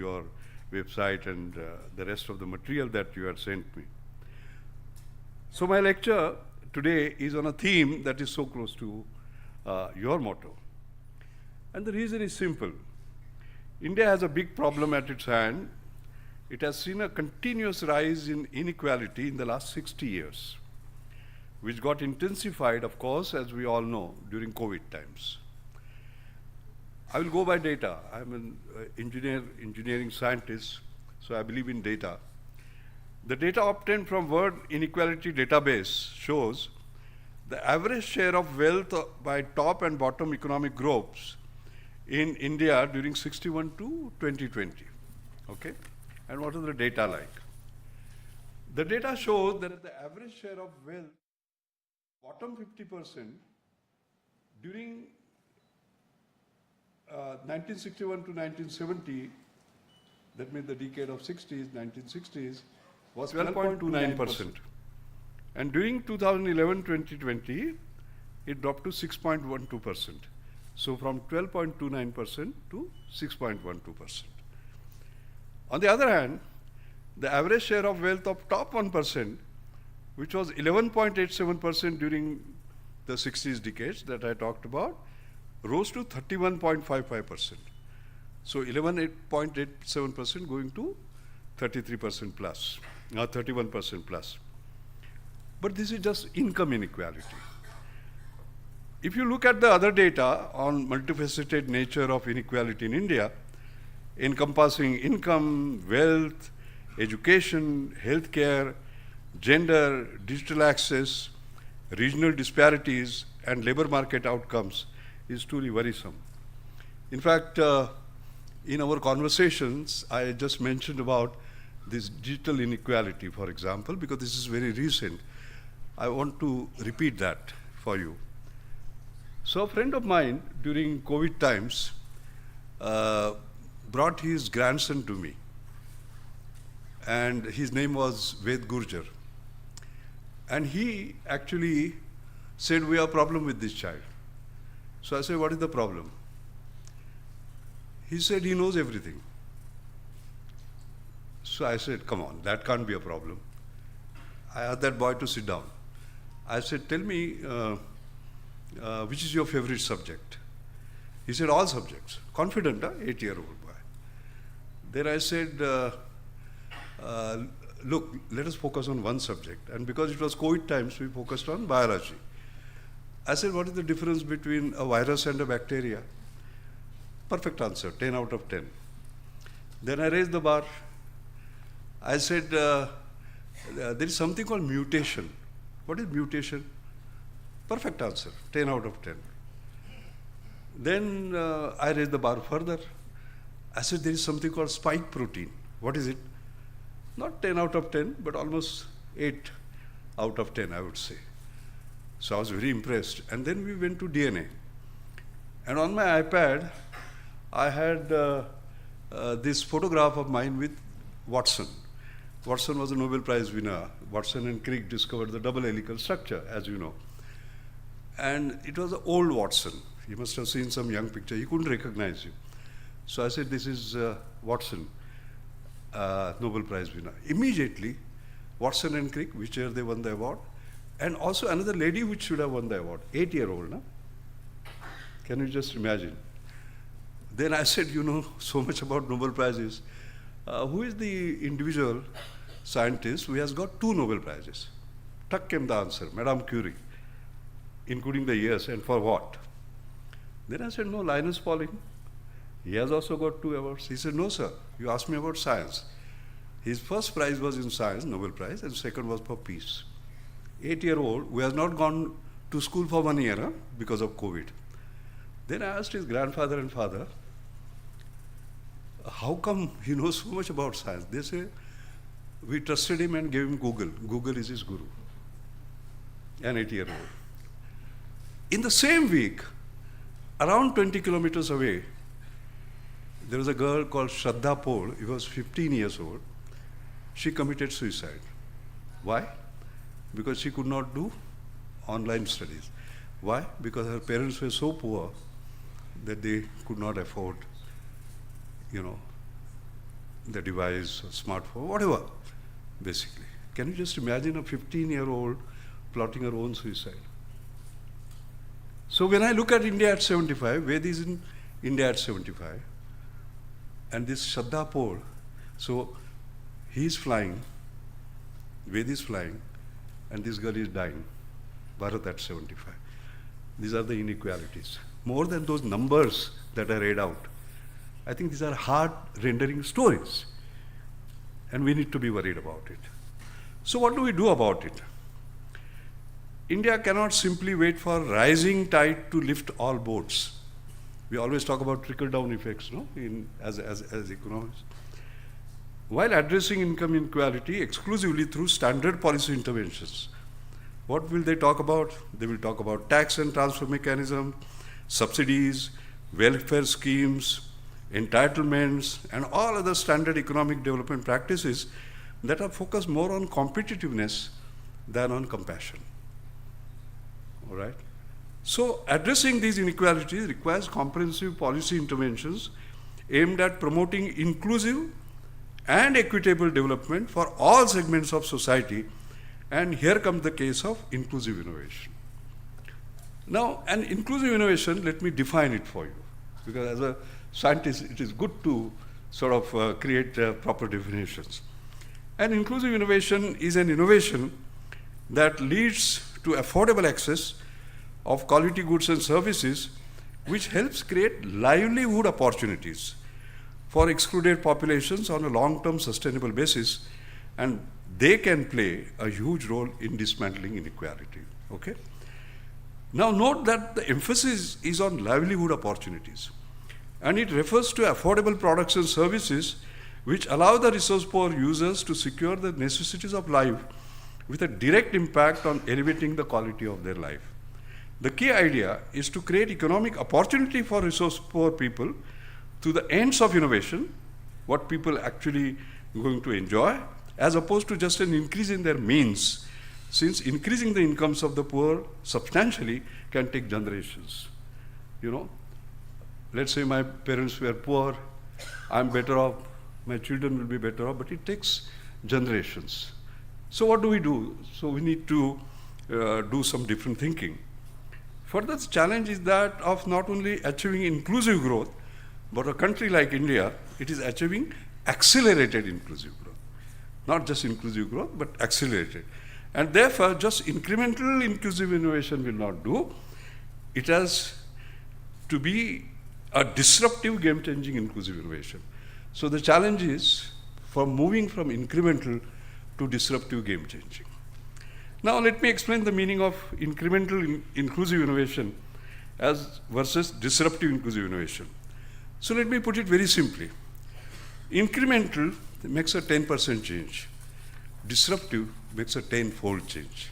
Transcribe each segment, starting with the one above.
your website and the rest of the material that you had sent me. So my lecture today is on a theme that is so close to your motto. And the reason is simple. India has a big problem at its hand. It has seen a continuous rise in inequality in the last 60 years, which got intensified, of course, as we all know, during COVID times. I will go by data. I'm an engineering scientist, so I believe in data. The data obtained from World Inequality Database shows the average share of wealth by top and bottom economic groups in India during 61 to 2020, okay? And what are the data like? The data shows that the average share of wealth, bottom 50%, during 1961 to 1970, that means the decade of 60s, 1960s, was 12.29%. And during 2011-2020, it dropped to 6.12%. So from 12.29% to 6.12%. On the other hand, the average share of wealth of top 1%, which was 11.87% during the 60s decades that I talked about, rose to 31.55%. So 11.87% going to 33% plus, 31% plus. But this is just income inequality. If you look at the other data on multifaceted nature of inequality in India, encompassing income, wealth, education, healthcare, gender, digital access, regional disparities, and labor market outcomes, is truly worrisome. In fact, in our conversations, I just mentioned about this digital inequality, for example, because this is very recent. I want to repeat that for you. So a friend of mine during COVID times brought his grandson to me, and his name was Ved Gurjar. And he actually said, we have a problem with this child. So I said, what is the problem? He said, he knows everything. So I said, come on, that can't be a problem. I asked that boy to sit down. I said, tell me, which is your favorite subject? He said, all subjects. Confident, 8-year-old boy. Then I said, look, let us focus on one subject. And because it was COVID times, we focused on biology. I said, what is the difference between a virus and a bacteria? Perfect answer, 10 out of 10. Then I raised the bar. I said, there is something called mutation. What is mutation? Perfect answer, 10 out of 10. Then I raised the bar further. I said, there is something called spike protein. What is it? Not 10 out of 10, but almost 8 out of 10, I would say. So I was very impressed. And then we went to DNA. And on my iPad, I had this photograph of mine with Watson. Watson was a Nobel Prize winner. Watson and Crick discovered the double helical structure, as you know. And it was an old Watson. You must have seen some young picture. He couldn't recognize you. So I said, this is Watson, Nobel Prize winner. Immediately, Watson and Crick, which year they won the award, and also another lady which should have won the award, 8-year-old, no? Can you just imagine? Then I said, you know so much about Nobel Prizes. Who is the individual scientist who has got 2 Nobel Prizes? Tuck came the answer, Madame Curie, including the years, and for what? Then I said, no, Linus Pauling. He has also got 2 awards. He said, no, sir, you asked me about science. His first prize was in science, Nobel Prize, and second was for peace. 8-year-old who has not gone to school for 1 year because of COVID. Then I asked his grandfather and father, how come he knows so much about science? They say, we trusted him and gave him Google. Google is his guru. An 8-year-old. In the same week, around 20 kilometers away, there was a girl called Shraddha Pol. She was 15 years old. She committed suicide. Why? Because she could not do online studies. Why? Because her parents were so poor that they could not afford, the device, or smartphone, whatever, basically. Can you just imagine a 15-year-old plotting her own suicide? So when I look at India at 75, Ved is in India at 75, and this Shraddha Pol, so he's flying, Ved is flying, and this girl is dying, Bharat at 75. These are the inequalities. More than those numbers that I read out, I think these are hard rendering stories, and we need to be worried about it. So what do we do about it? India cannot simply wait for rising tide to lift all boats. We always talk about trickle-down effects, no? As economists. While addressing income inequality exclusively through standard policy interventions, what will they talk about? They will talk about tax and transfer mechanism, subsidies, welfare schemes, entitlements, and all other standard economic development practices that are focused more on competitiveness than on compassion. All right? So addressing these inequalities requires comprehensive policy interventions aimed at promoting inclusive and equitable development for all segments of society. And here comes the case of inclusive innovation. Now, an inclusive innovation, let me define it for you, because as a scientist, it is good to sort of create proper definitions. An inclusive innovation is an innovation that leads to affordable access of quality goods and services, which helps create livelihood opportunities for excluded populations on a long-term sustainable basis, and they can play a huge role in dismantling inequality. Okay? Now note that the emphasis is on livelihood opportunities, and it refers to affordable products and services which allow the resource-poor users to secure the necessities of life with a direct impact on elevating the quality of their life. The key idea is to create economic opportunity for resource-poor people to the ends of innovation, what people actually going to enjoy, as opposed to just an increase in their means, since increasing the incomes of the poor substantially can take generations. You know, let's say my parents were poor, I'm better off, my children will be better off, but it takes generations. So what do we do? So we need to do some different thinking. Further, the challenge is that of not only achieving inclusive growth, but a country like India, it is achieving accelerated inclusive growth. Not just inclusive growth, but accelerated. And therefore, just incremental inclusive innovation will not do. It has to be a disruptive, game-changing inclusive innovation. So the challenge is from moving from incremental to disruptive, game-changing. Now let me explain the meaning of incremental inclusive innovation as versus disruptive inclusive innovation. So let me put it very simply. Incremental makes a 10% change. Disruptive makes a 10-fold change.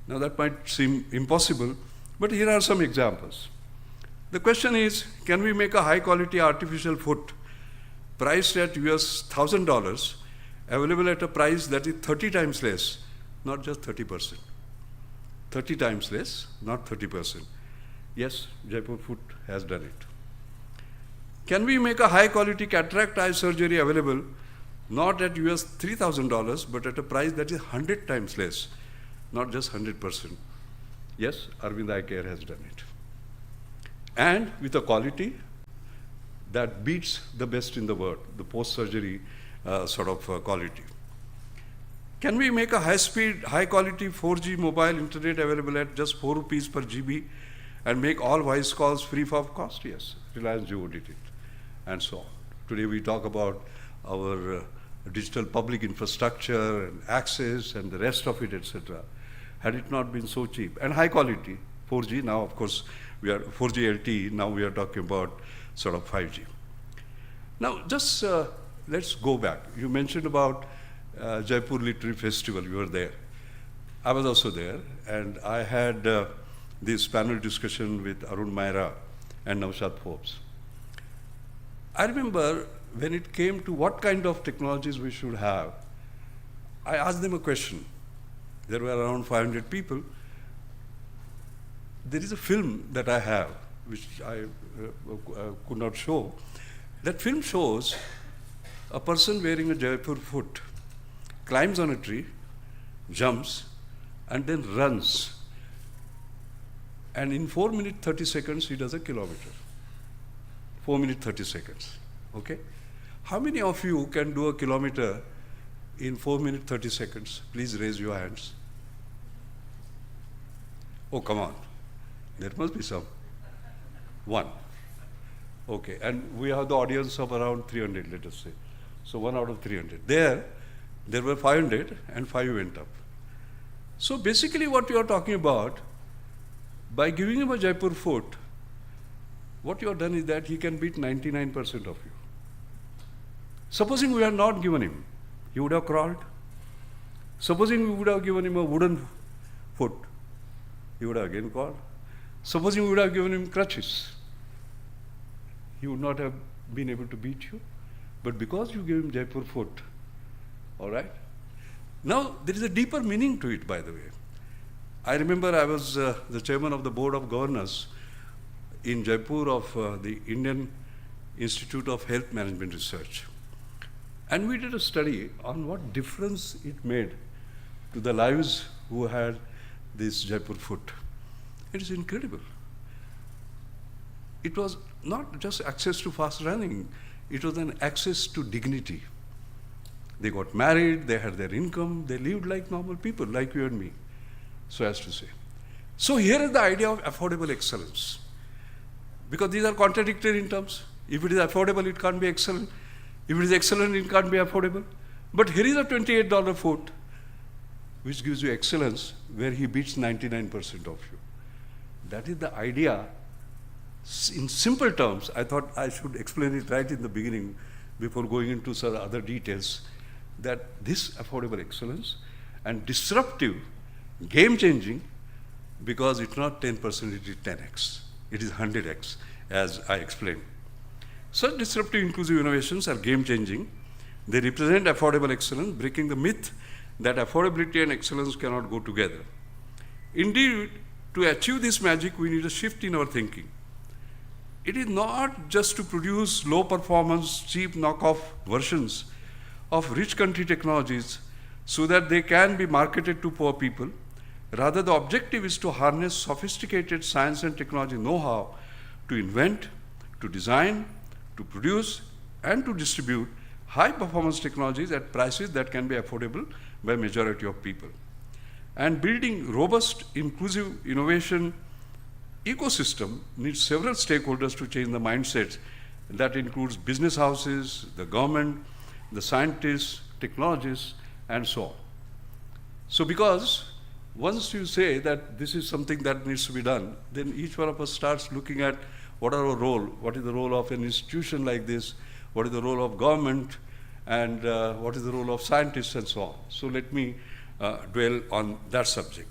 Now that might seem impossible, but here are some examples. The question is, can we make a high-quality artificial foot priced at US $1,000 available at a price that is 30 times less, not just 30%. 30 times less, not 30%. Yes, Jaipur Foot has done it. Can we make a high-quality cataract eye surgery available not at US $3,000, but at a price that is 100 times less, not just 100%? Yes, Arvind Eye Care has done it. And with a quality that beats the best in the world, the post-surgery quality. Can we make a high-speed, high-quality 4G mobile internet available at just 4 rupees per GB and make all voice calls free of cost? Yes, Reliance Jio did it, and so on. Today we talk about our digital public infrastructure and access and the rest of it, etc. Had it not been so cheap and high quality, 4G, now of course we are 4G LTE, now we are talking about sort of 5G. Now just let's go back. You mentioned about Jaipur Literary Festival, you were there. I was also there, and I had this panel discussion with Arun Maira and Naushad Forbes. I remember when it came to what kind of technologies we should have, I asked them a question. There were around 500 people. There is a film that I have, which I could not show. That film shows A person wearing a Jaipur foot climbs on a tree, jumps, and then runs. And in 4 minutes 30 seconds, he does a kilometer. 4 minutes 30 seconds. Okay? How many of you can do a kilometer in 4 minutes 30 seconds? Please raise your hands. Oh, come on. There must be some. One. Okay, and we have the audience of around 300, let us say. So 1 out of 300. There were 500 and 5 went up. So basically what you are talking about, by giving him a Jaipur foot, what you have done is that he can beat 99% of you. Supposing we had not given him, he would have crawled. Supposing we would have given him a wooden foot, he would have again crawled. Supposing we would have given him crutches, he would not have been able to beat you. But because you gave him Jaipur foot, all right? Now, there is a deeper meaning to it, by the way. I remember I was the chairman of the Board of Governors in Jaipur of the Indian Institute of Health Management Research. And we did a study on what difference it made to the lives who had this Jaipur foot. It is incredible. It was not just access to fast running, it was an access to dignity. They got married, they had their income, they lived like normal people, like you and me, so as to say. So here is the idea of affordable excellence. Because these are contradictory in terms. If it is affordable, it can't be excellent. If it is excellent, it can't be affordable. But here is a $28 foot, which gives you excellence, where he beats 99% of you. That is the idea. In simple terms, I thought I should explain it right in the beginning before going into some other details, that this affordable excellence and disruptive, game-changing, because it's not 10%, it is 10x. It is 100x, as I explained. Such disruptive inclusive innovations are game-changing. They represent affordable excellence, breaking the myth that affordability and excellence cannot go together. Indeed, to achieve this magic, we need a shift in our thinking. It is not just to produce low-performance, cheap knockoff versions of rich country technologies so that they can be marketed to poor people. Rather, the objective is to harness sophisticated science and technology know-how to invent, to design, to produce, and to distribute high-performance technologies at prices that can be affordable by majority of people. And building robust, inclusive innovation ecosystem needs several stakeholders to change the mindsets. That includes business houses, the government, the scientists, technologists, and so on. So because once you say that this is something that needs to be done, then each one of us starts looking at what are our role, what is the role of an institution like this, what is the role of government, and what is the role of scientists, and so on. So let me dwell on that subject.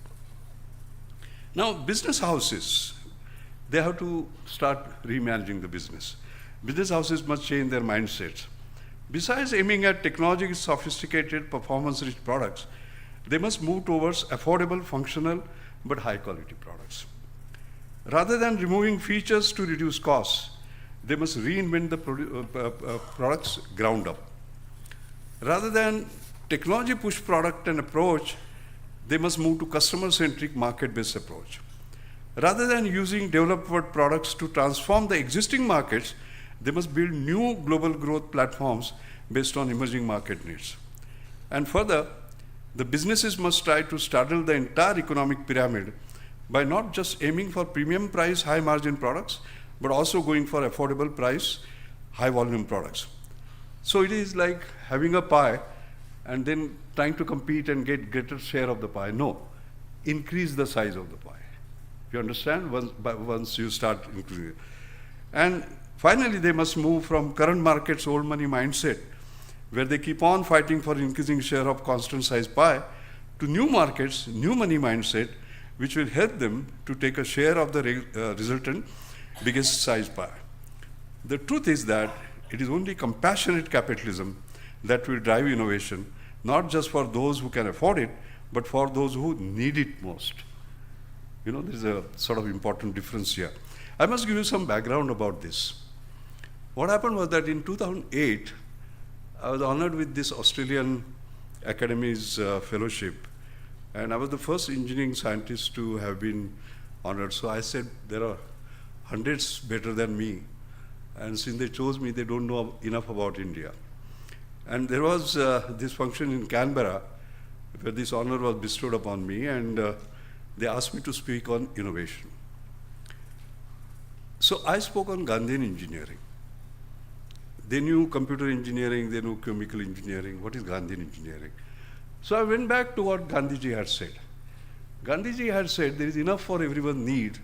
Now, business houses, they have to start remanaging the business. Business houses must change their mindsets. Besides aiming at technologically sophisticated, performance-rich products, they must move towards affordable, functional, but high-quality products. Rather than removing features to reduce costs, they must reinvent the products ground up. Rather than technology-push product and approach, they must move to customer-centric, market-based approach. Rather than using developed world products to transform the existing markets, they must build new global growth platforms based on emerging market needs. And further, the businesses must try to straddle the entire economic pyramid by not just aiming for premium price, high margin products, but also going for affordable price, high volume products. So it is like having a pie and then trying to compete and get greater share of the pie. No, increase the size of the pie. You understand? Once you start increasing it. And finally, they must move from current market's old money mindset, where they keep on fighting for increasing share of constant size pie, to new markets, new money mindset, which will help them to take a share of the resultant biggest size pie. The truth is that it is only compassionate capitalism that will drive innovation, not just for those who can afford it, but for those who need it most. You know, there's a sort of important difference here. I must give you some background about this. What happened was that in 2008, I was honored with this Australian Academy's fellowship, and I was the first engineering scientist to have been honored. So I said, there are hundreds better than me, and since they chose me, they don't know enough about India. And there was this function in Canberra where this honor was bestowed upon me, and they asked me to speak on innovation. So I spoke on Gandhian engineering. They knew computer engineering, they knew chemical engineering. What is Gandhian engineering? So I went back to what Gandhiji had said. Gandhiji had said there is enough for everyone's need,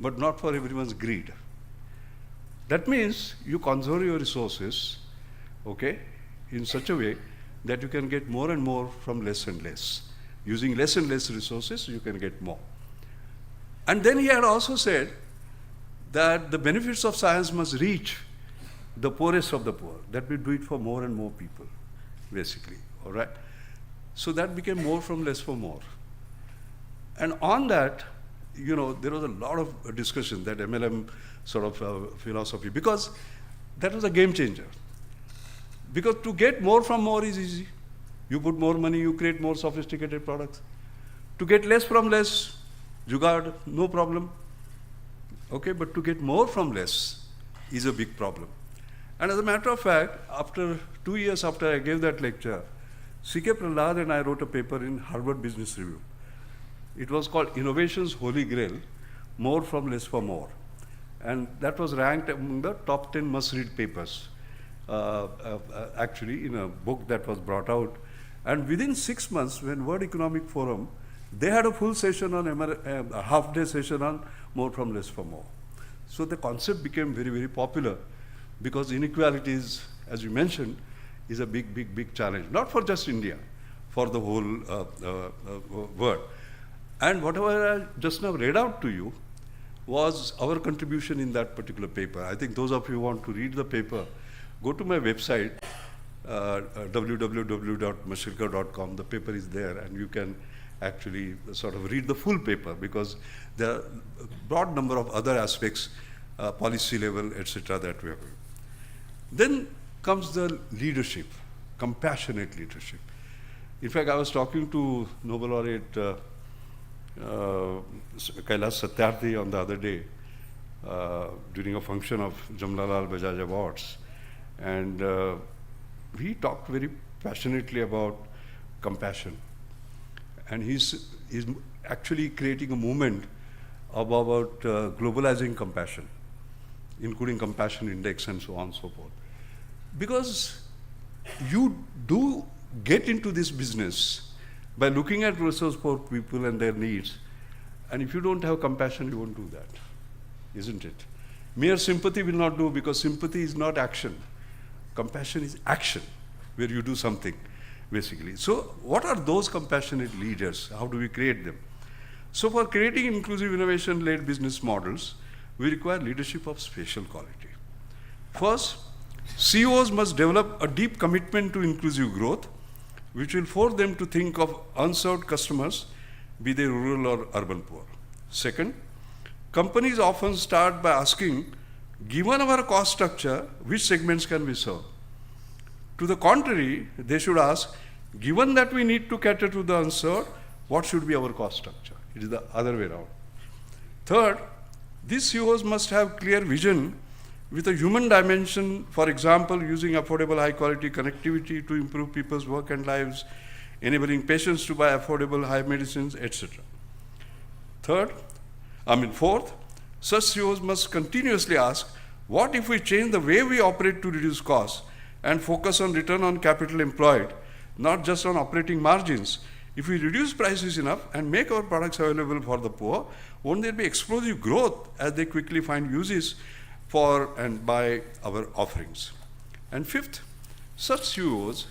but not for everyone's greed. That means you conserve your resources, okay, in such a way that you can get more and more from less and less. Using less and less resources, you can get more. And then he had also said that the benefits of science must reach the poorest of the poor, that we do it for more and more people, basically, all right? So that became more from less for more. And on that, you know, there was a lot of discussion, that MLM sort of philosophy, because that was a game changer. Because to get more from more is easy. You put more money, you create more sophisticated products. To get less from less, jugaad, no problem. Okay, but to get more from less is a big problem. And as a matter of fact, after 2 years after I gave that lecture, C.K. Prahlad and I wrote a paper in Harvard Business Review. It was called Innovation's Holy Grail, More from Less for More. And that was ranked among the top 10 must-read papers, actually, in a book that was brought out. And within 6 months, when World Economic Forum, they had a full session on, a half-day session on more from less for more. So the concept became very, very popular, because inequalities, as you mentioned, is a big, big, big challenge, not for just India, for the whole world. And whatever I just now read out to you was our contribution in that particular paper. I think those of you who want to read the paper, go to my website, www.mashirka.com. The paper is there, and you can actually sort of read the full paper, because there are a broad number of other aspects, policy level, etc., that we have. Then comes the leadership, compassionate leadership. In fact, I was talking to Nobel laureate Kailash Satyarthi on the other day during a function of Jamnalal Bajaj Awards, and he talked very passionately about compassion. And he's actually creating a movement about globalizing compassion, including compassion index and so on and so forth. Because you do get into this business by looking at resource poor people and their needs, and if you don't have compassion, you won't do that, isn't it? Mere sympathy will not do, because sympathy is not action. Compassion is action, where you do something, basically. So what are those compassionate leaders? How do we create them? So for creating inclusive innovation-led business models, we require leadership of spatial quality. First, CEOs must develop a deep commitment to inclusive growth, which will force them to think of unserved customers, be they rural or urban poor. Second, companies often start by asking, given our cost structure, which segments can we serve? To the contrary, they should ask, given that we need to cater to the unserved, what should be our cost structure? It is the other way around. Third, these CEOs must have clear vision with a human dimension, for example, using affordable high-quality connectivity to improve people's work and lives, enabling patients to buy affordable high medicines, etc. Fourth, such CEOs must continuously ask, what if we change the way we operate to reduce costs and focus on return on capital employed, not just on operating margins? If we reduce prices enough and make our products available for the poor, won't there be explosive growth as they quickly find uses for and buy our offerings? And fifth, such CEOs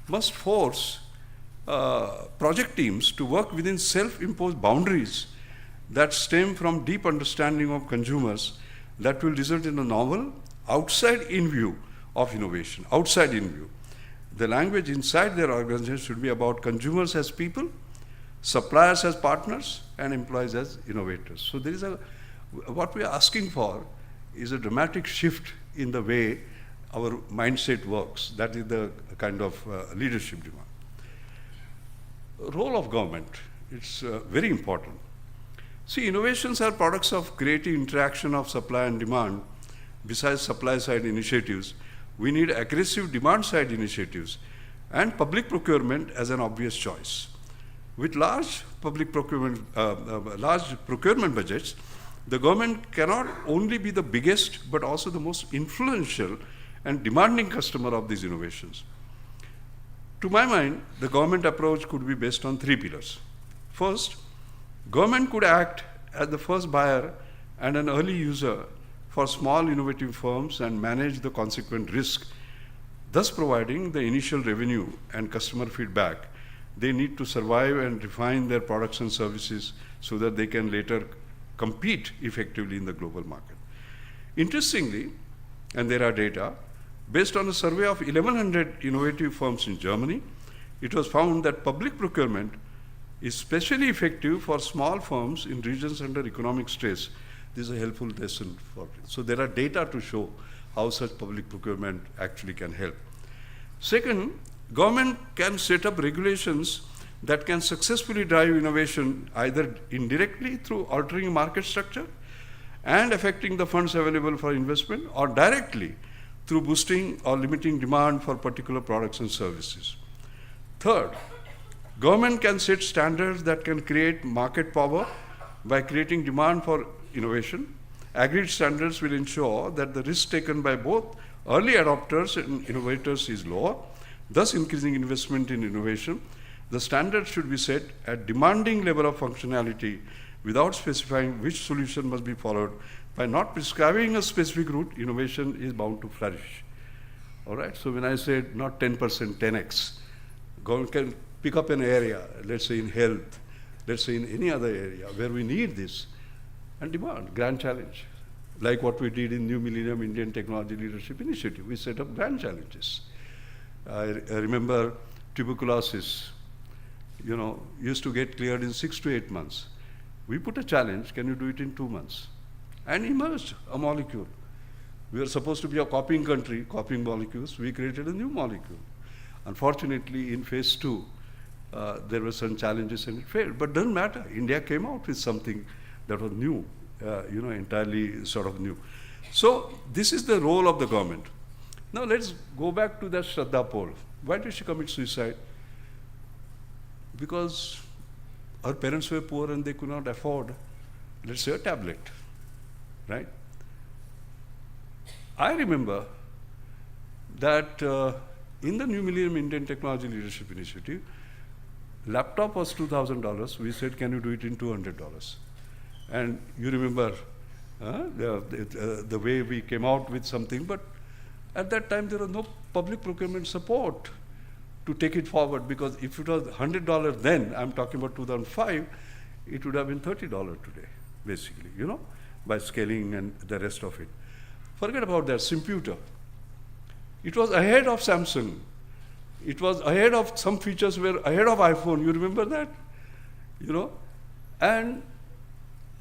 must force project teams to work within self-imposed boundaries that stem from deep understanding of consumers that will result in a novel, outside-in view of innovation, outside-in view. The language inside their organization should be about consumers as people, suppliers as partners, and employees as innovators. So there is what we are asking for is a dramatic shift in the way our mindset works. That is the kind of leadership demand. Role of government, it's very important. See, innovations are products of creative interaction of supply and demand. Besides supply-side initiatives, we need aggressive demand-side initiatives and public procurement as an obvious choice. With large public procurement, large procurement budgets, the government cannot only be the biggest, but also the most influential and demanding customer of these innovations. To my mind, the government approach could be based on 3 pillars. First, government could act as the first buyer and an early user for small innovative firms and manage the consequent risk, thus providing the initial revenue and customer feedback they need to survive and refine their products and services so that they can later compete effectively in the global market. Interestingly, and there are data, based on a survey of 1,100 innovative firms in Germany, it was found that public procurement is especially effective for small firms in regions under economic stress. This is a helpful lesson for it. So there are data to show how such public procurement actually can help. Second, government can set up regulations that can successfully drive innovation either indirectly through altering market structure and affecting the funds available for investment, or directly through boosting or limiting demand for particular products and services. Third, government can set standards that can create market power by creating demand for innovation. Agreed standards will ensure that the risk taken by both early adopters and innovators is lower, thus increasing investment in innovation. The standards should be set at demanding level of functionality without specifying which solution must be followed. By not prescribing a specific route, innovation is bound to flourish. All right, so when I said not 10%, 10x, government can pick up an area, let's say in health, let's say in any other area where we need this, and demand, grand challenge. Like what we did in New Millennium Indian Technology Leadership Initiative, we set up grand challenges. I remember tuberculosis, used to get cleared in 6 to 8 months. We put a challenge, can you do it in 2 months? And emerged a molecule. We were supposed to be a copying country, copying molecules. We created a new molecule. Unfortunately, in phase 2, there were some challenges and it failed. But doesn't matter. India came out with something that was new, entirely sort of new. So this is the role of the government. Now let's go back to that Shraddha poll. Why did she commit suicide? Because her parents were poor and they could not afford, let's say, a tablet, right? I remember that in the New Millennium Indian Technology Leadership Initiative, laptop was $2,000. We said, can you do it in $200? And you remember the way we came out with something, but at that time there was no public procurement support to take it forward, because if it was $100 then, I'm talking about 2005, it would have been $30 today, basically, by scaling and the rest of it. Forget about that, Simputer. It was ahead of Samsung. It was ahead of, some features were ahead of iPhone, you remember that? And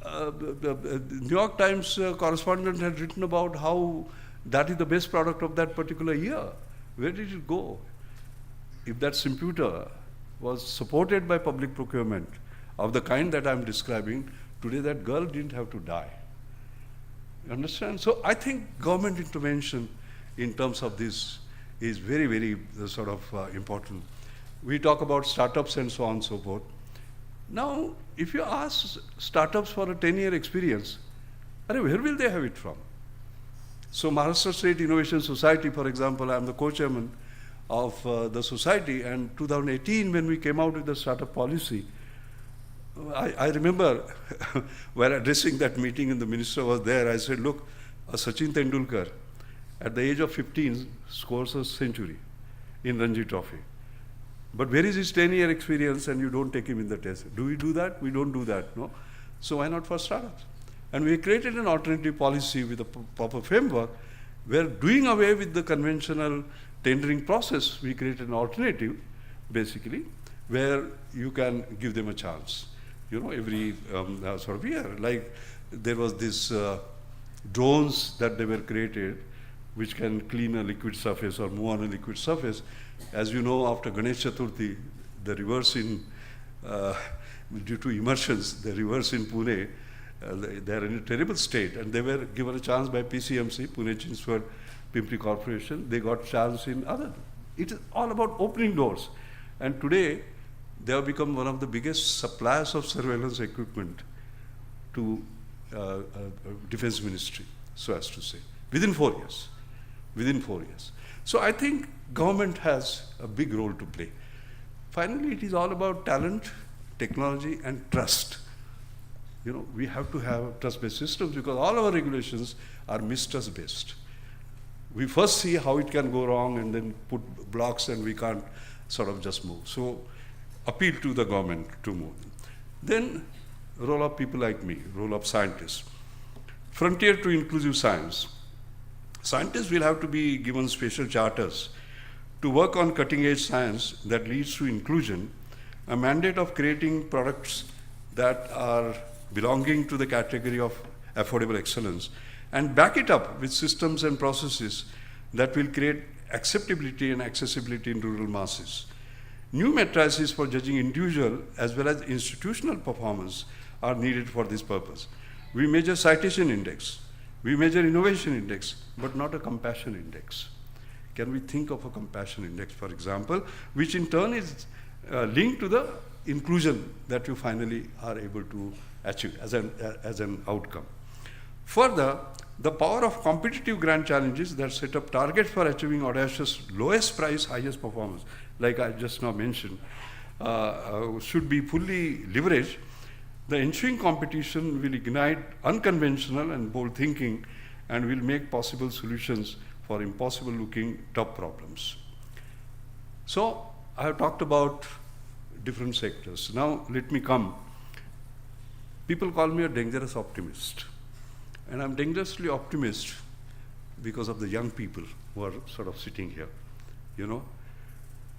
the New York Times correspondent had written about how that is the best product of that particular year. Where did it go? If that Simputer was supported by public procurement of the kind that I'm describing, today that girl didn't have to die. You understand? So I think government intervention in terms of this is very, very sort of important. We talk about startups and so on and so forth. Now, if you ask startups for a 10-year experience, where will they have it from? So Maharashtra State Innovation Society, for example, I'm the co-chairman of the society, and 2018 when we came out with the startup policy, I remember while addressing that meeting and the minister was there, I said, look, Sachin Tendulkar at the age of 15 scores a century in Ranji Trophy. But where is his 10-year experience and you don't take him in the test? Do we do that? We don't do that, no? So why not for startups? And we created an alternative policy with a proper framework where, doing away with the conventional tendering process, we created an alternative, basically, where you can give them a chance, every sort of year. Like there was this drones that they were created which can clean a liquid surface or move on a liquid surface. As you know, after Ganesh Chaturthi, the rivers in, due to immersions, the rivers in Pune, they are in a terrible state, and they were given a chance by PCMC, Pune Chinswad Pimpri Corporation. They got chance in other. It is all about opening doors. And today, they have become one of the biggest suppliers of surveillance equipment to Defense Ministry, so as to say, within 4 years. Within 4 years. So I think government has a big role to play. Finally, it is all about talent, technology, and trust. You know, we have to have trust-based systems because all our regulations are mistrust-based. We first see how it can go wrong and then put blocks and we can't sort of just move. So appeal to the government to move. Then roll up people like me, roll up scientists. Frontier to inclusive science. Scientists will have to be given special charters to work on cutting-edge science that leads to inclusion, a mandate of creating products that are belonging to the category of affordable excellence, and back it up with systems and processes that will create acceptability and accessibility in rural masses. New matrices for judging individual as well as institutional performance are needed for this purpose. We measure citation index, we measure innovation index, but not a compassion index. Can we think of a compassion index, for example, which in turn is linked to the inclusion that you finally are able to achieve as an outcome. Further, the power of competitive grant challenges that set up targets for achieving audacious lowest price, highest performance, like I just now mentioned, should be fully leveraged. The ensuing competition will ignite unconventional and bold thinking and will make possible solutions for impossible looking top problems. So I have talked about different sectors. Now let me come. People call me a dangerous optimist. And I'm dangerously optimist because of the young people who are sort of sitting here, you know.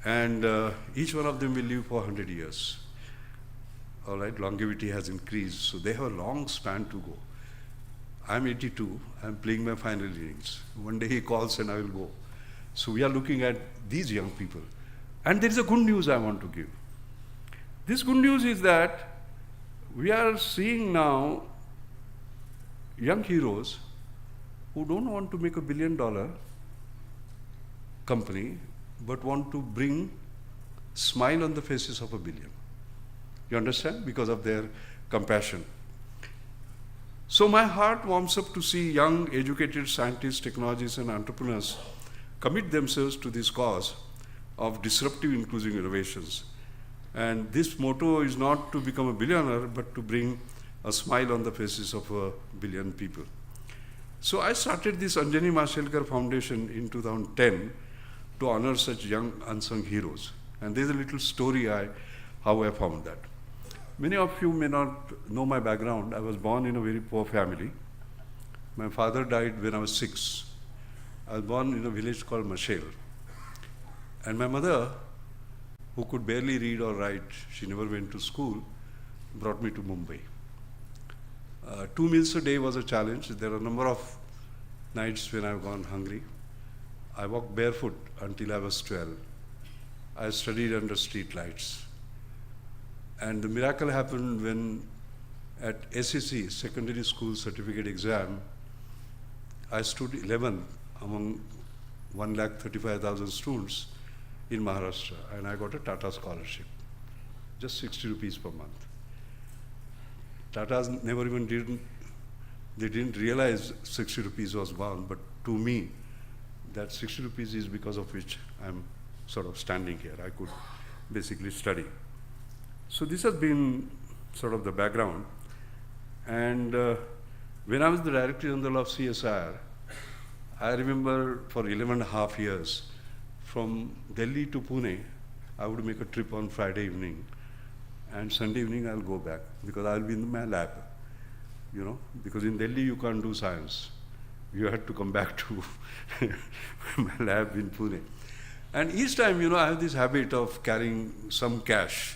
And each one of them will live for 100 years. All right, longevity has increased, so they have a long span to go. I'm 82, I'm playing my final innings. One day he calls and I will go. So we are looking at these young people. And there is a good news I want to give. This good news is that we are seeing now young heroes who don't want to make $1 billion company, but want to bring smile on the faces of 1 billion. You understand? Because of their compassion. So my heart warms up to see young, educated scientists, technologists, and entrepreneurs commit themselves to this cause of disruptive, inclusive innovations. And this motto is not to become a billionaire, but to bring a smile on the faces of 1 billion people. So I started this Anjani Mashelkar Foundation in 2010 to honor such young unsung heroes. And there's a little story how I found that. Many of you may not know my background. I was born in a very poor family. My father died when I was 6. I was born in a village called Mashel. And my mother, who could barely read or write, she never went to school, brought me to Mumbai. 2 meals a day was a challenge. There are a number of nights when I've gone hungry. I walked barefoot until I was 12. I studied under street lights. And the miracle happened when at SSC, Secondary School Certificate Exam, I stood 11th among 135,000 students in Maharashtra, and I got a Tata scholarship, just 60 rupees per month. Tata's never even they didn't realize 60 rupees was gone, but to me, that 60 rupees is because of which I'm sort of standing here. I could basically study. So this has been sort of the background. And when I was the Director General of CSIR, I remember for 11.5 years, from Delhi to Pune, I would make a trip on Friday evening, and Sunday evening I'll go back because I'll be in my lab, you know, because in Delhi you can't do science. You had to come back to my lab in Pune. And each time, you know, I have this habit of carrying some cash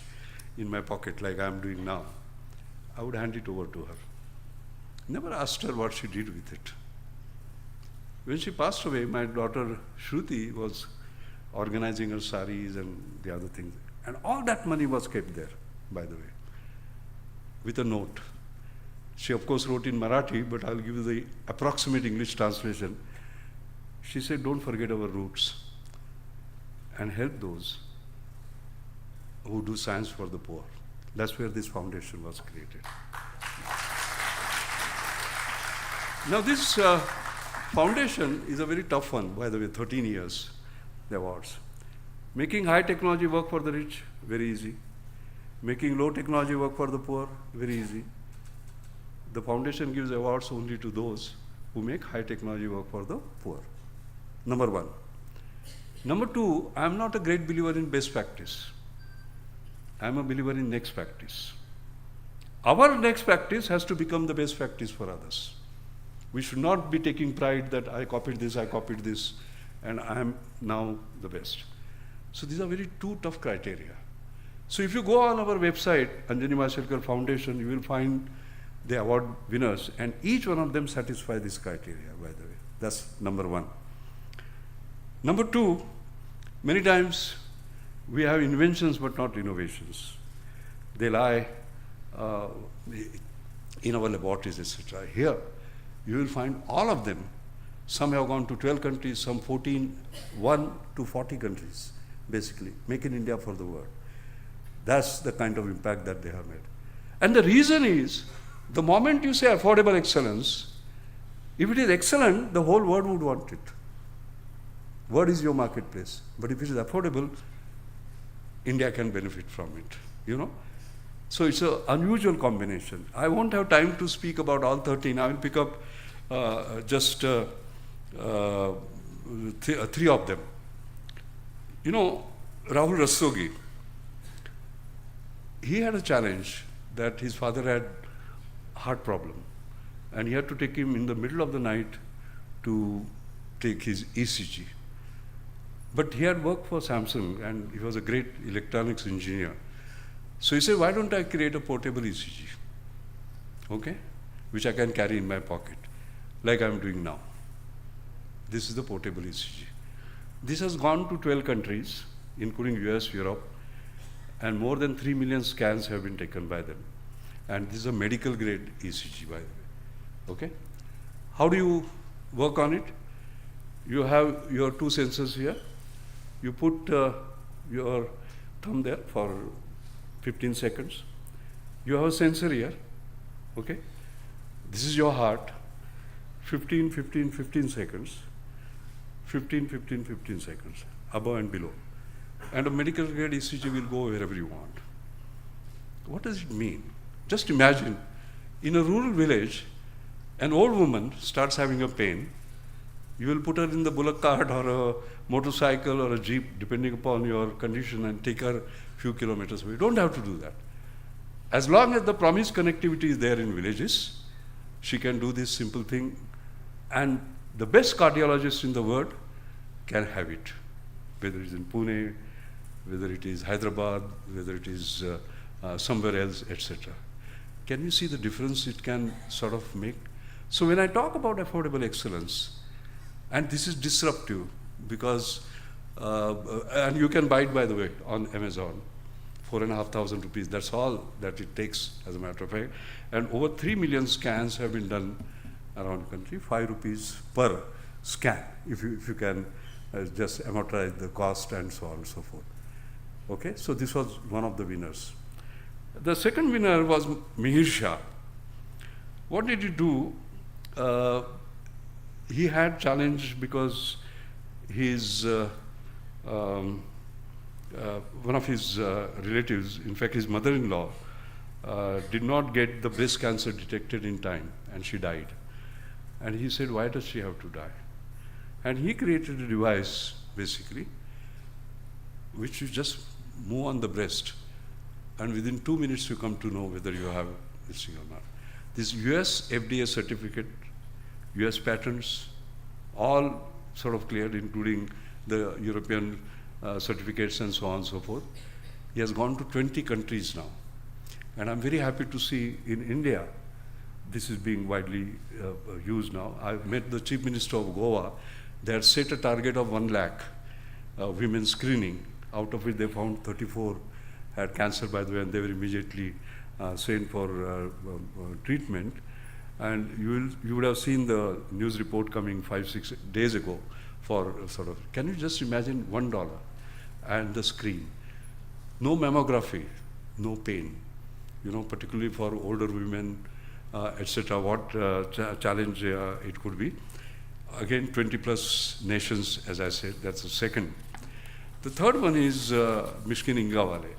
in my pocket like I'm doing now. I would hand it over to her. Never asked her what she did with it. When she passed away, my daughter Shruti was organizing her saris and the other things. And all that money was kept there, by the way, with a note. She, of course, wrote in Marathi, but I'll give you the approximate English translation. She said, don't forget our roots and help those who do science for the poor. That's where this foundation was created. Now, this foundation is a very tough one, by the way, 13 years, the awards. Making high technology work for the rich, very easy. Making low technology work for the poor, very easy. The foundation gives awards only to those who make high technology work for the poor. Number one. Number two, I am not a great believer in best practice. I am a believer in next practice. Our next practice has to become the best practice for others. We should not be taking pride that I copied this, and I am now the best. So these are very two tough criteria. So if you go on our website, Anjani Mashelkar Foundation, you will find the award winners, and each one of them satisfy this criteria, by the way. That's number one. Number two, many times we have inventions but not innovations. They lie in our laboratories, etc. Here, you will find all of them. Some have gone to 12 countries, some 14, 1 to 40 countries, basically. Make in India for the world. That's the kind of impact that they have made. And the reason is, the moment you say affordable excellence, if it is excellent, the whole world would want it. Word is your marketplace. But if it is affordable, India can benefit from it, you know. So it's an unusual combination. I won't have time to speak about all 13. I will pick up just three of them. You know, Rahul Rastogi, he had a challenge that his father had heart problem, and he had to take him in the middle of the night to take his ECG. But he had worked for Samsung, and he was a great electronics engineer. So he said, why don't I create a portable ECG, okay, which I can carry in my pocket, like I'm doing now. This is the portable ECG. This has gone to 12 countries, including US, Europe, and more than 3 million scans have been taken by them. And this is a medical grade ECG, by the way, okay? How do you work on it? You have your two sensors here. You put your thumb there for 15 seconds. You have a sensor here, okay? This is your heart, 15, 15, 15 seconds, 15, 15, 15 seconds, above and below. And a medical grade ECG will go wherever you want. What does it mean? Just imagine, in a rural village, an old woman starts having a pain. You will put her in the bullock cart or a motorcycle or a jeep, depending upon your condition, and take her a few kilometers away. You don't have to do that. As long as the promised connectivity is there in villages, she can do this simple thing. And the best cardiologists in the world can have it, whether it's in Pune, whether it is Hyderabad, whether it is somewhere else, etc. Can you see the difference it can sort of make? So when I talk about affordable excellence, and this is disruptive because, and you can buy it, by the way, on Amazon, 4,500 rupees. That's all that it takes, as a matter of fact. And over 3 million scans have been done around the country, 5 rupees per scan, if you can just amortize the cost and so on and so forth. Okay, so this was one of the winners. The second winner was Mihir Shah. What did he do? He had challenge because his one of his relatives, in fact his mother-in-law, did not get the breast cancer detected in time, and she died. And he said, why does she have to die? And he created a device, basically, which you just move on the breast, and within 2 minutes you come to know whether you have this thing or not. This US FDA certificate, US patents, all sort of cleared, including the European certificates and so on and so forth. He has gone to 20 countries now. And I'm very happy to see in India, this is being widely used now. I met the Chief Minister of Goa. They had set a target of 1 lakh women screening, out of which they found 34 had cancer, by the way, and they were immediately sent for treatment. And you would have seen the news report coming 5-6 days ago for sort of, can you just imagine $1 and the screen? No mammography, no pain, you know, particularly for older women, etc. What challenge it could be. Again, 20 plus nations, as I said, that's the second. The third one is Mishkin Ingawale.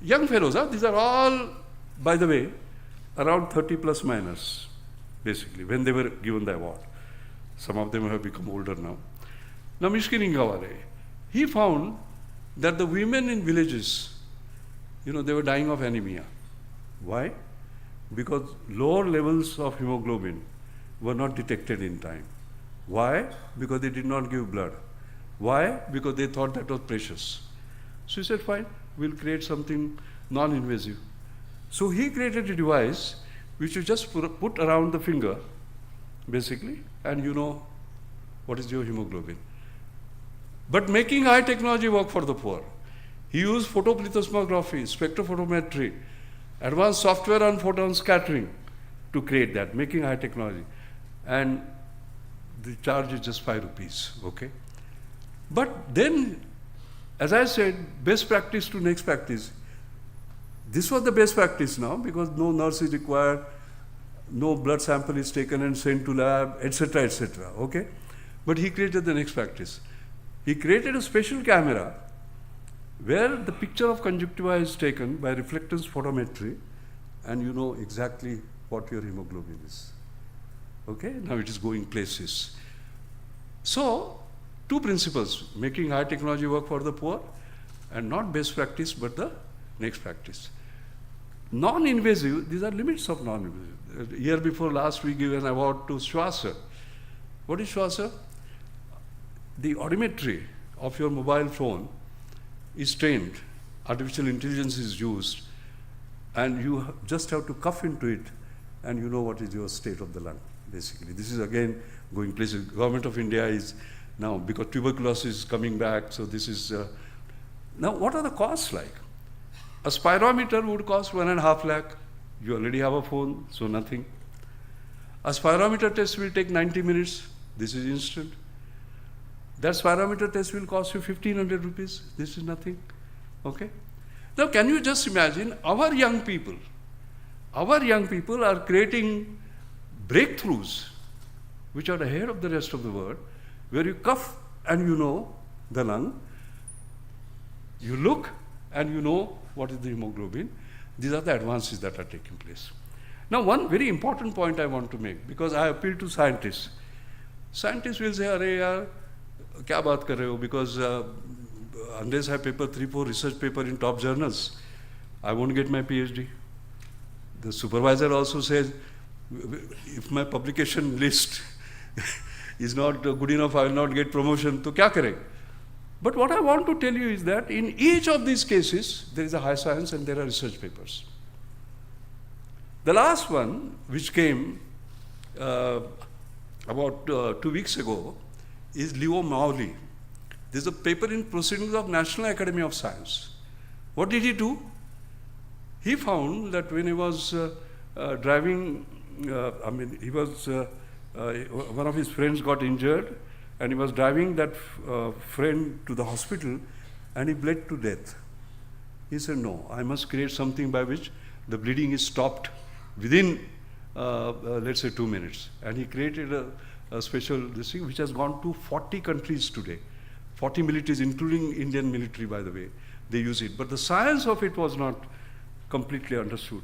Young fellows, these are all, by the way, around 30 plus minus, basically, when they were given the award. Some of them have become older now. Now, Mishkin Ingawale, he found that the women in villages, you know, they were dying of anemia. Why? Because lower levels of hemoglobin were not detected in time. Why? Because they did not give blood. Why? Because they thought that was precious. So he said, fine, we'll create something non-invasive. So he created a device which you just put around the finger, basically, and you know what is your hemoglobin. But making high technology work for the poor. He used photoplethysmography, spectrophotometry, advanced software on photon scattering to create that, making high technology. And the charge is just 5 rupees, okay? But then, as I said, best practice to next practice. This was the best practice now, because no nurse is required, no blood sample is taken and sent to lab, etc., etc., okay? But he created the next practice. He created a special camera where the picture of conjunctiva is taken by reflectance photometry, and you know exactly what your hemoglobin is. Okay, now it is going places. So, 2 principles, making high technology work for the poor, and not best practice, but the next practice. Non-invasive, these are limits of non-invasive. Year before last, we gave an award to Schwasser. What is Schwasser? The odometry of your mobile phone is trained, artificial intelligence is used, and you just have to cough into it, and you know what is your state of the lung, basically. This is again going places. Government of India is now, because tuberculosis is coming back, so this is, now what are the costs like? A spirometer would cost 1.5 lakh. You already have a phone, so nothing. A spirometer test will take 90 minutes. This is instant. That spirometer test will cost you 1,500 rupees. This is nothing, okay? Now, can you just imagine our young people are creating breakthroughs which are ahead of the rest of the world, where you cough and you know the lung, you look and you know what is the hemoglobin. These are the advances that are taking place. Now, one very important point I want to make, because I appeal to scientists. Scientists will say, "Arey yaar, kya baat kar rahe ho?" Because unless I paper 3-4 research paper in top journals, I won't get my PhD. The supervisor also says, if my publication list is not good enough, I will not get promotion, to kya kare? But what I want to tell you is that in each of these cases, there is a high science and there are research papers. The last one, which came about 2 weeks ago, is Leo Mauli. There's a paper in Proceedings of National Academy of Science. What did he do? He found that when he was driving, one of his friends got injured, and he was driving that friend to the hospital, and he bled to death. He said, no, I must create something by which the bleeding is stopped within, let's say, 2 minutes. And he created a special this thing, which has gone to 40 countries today. 40 militaries, including Indian military, by the way, they use it. But the science of it was not completely understood.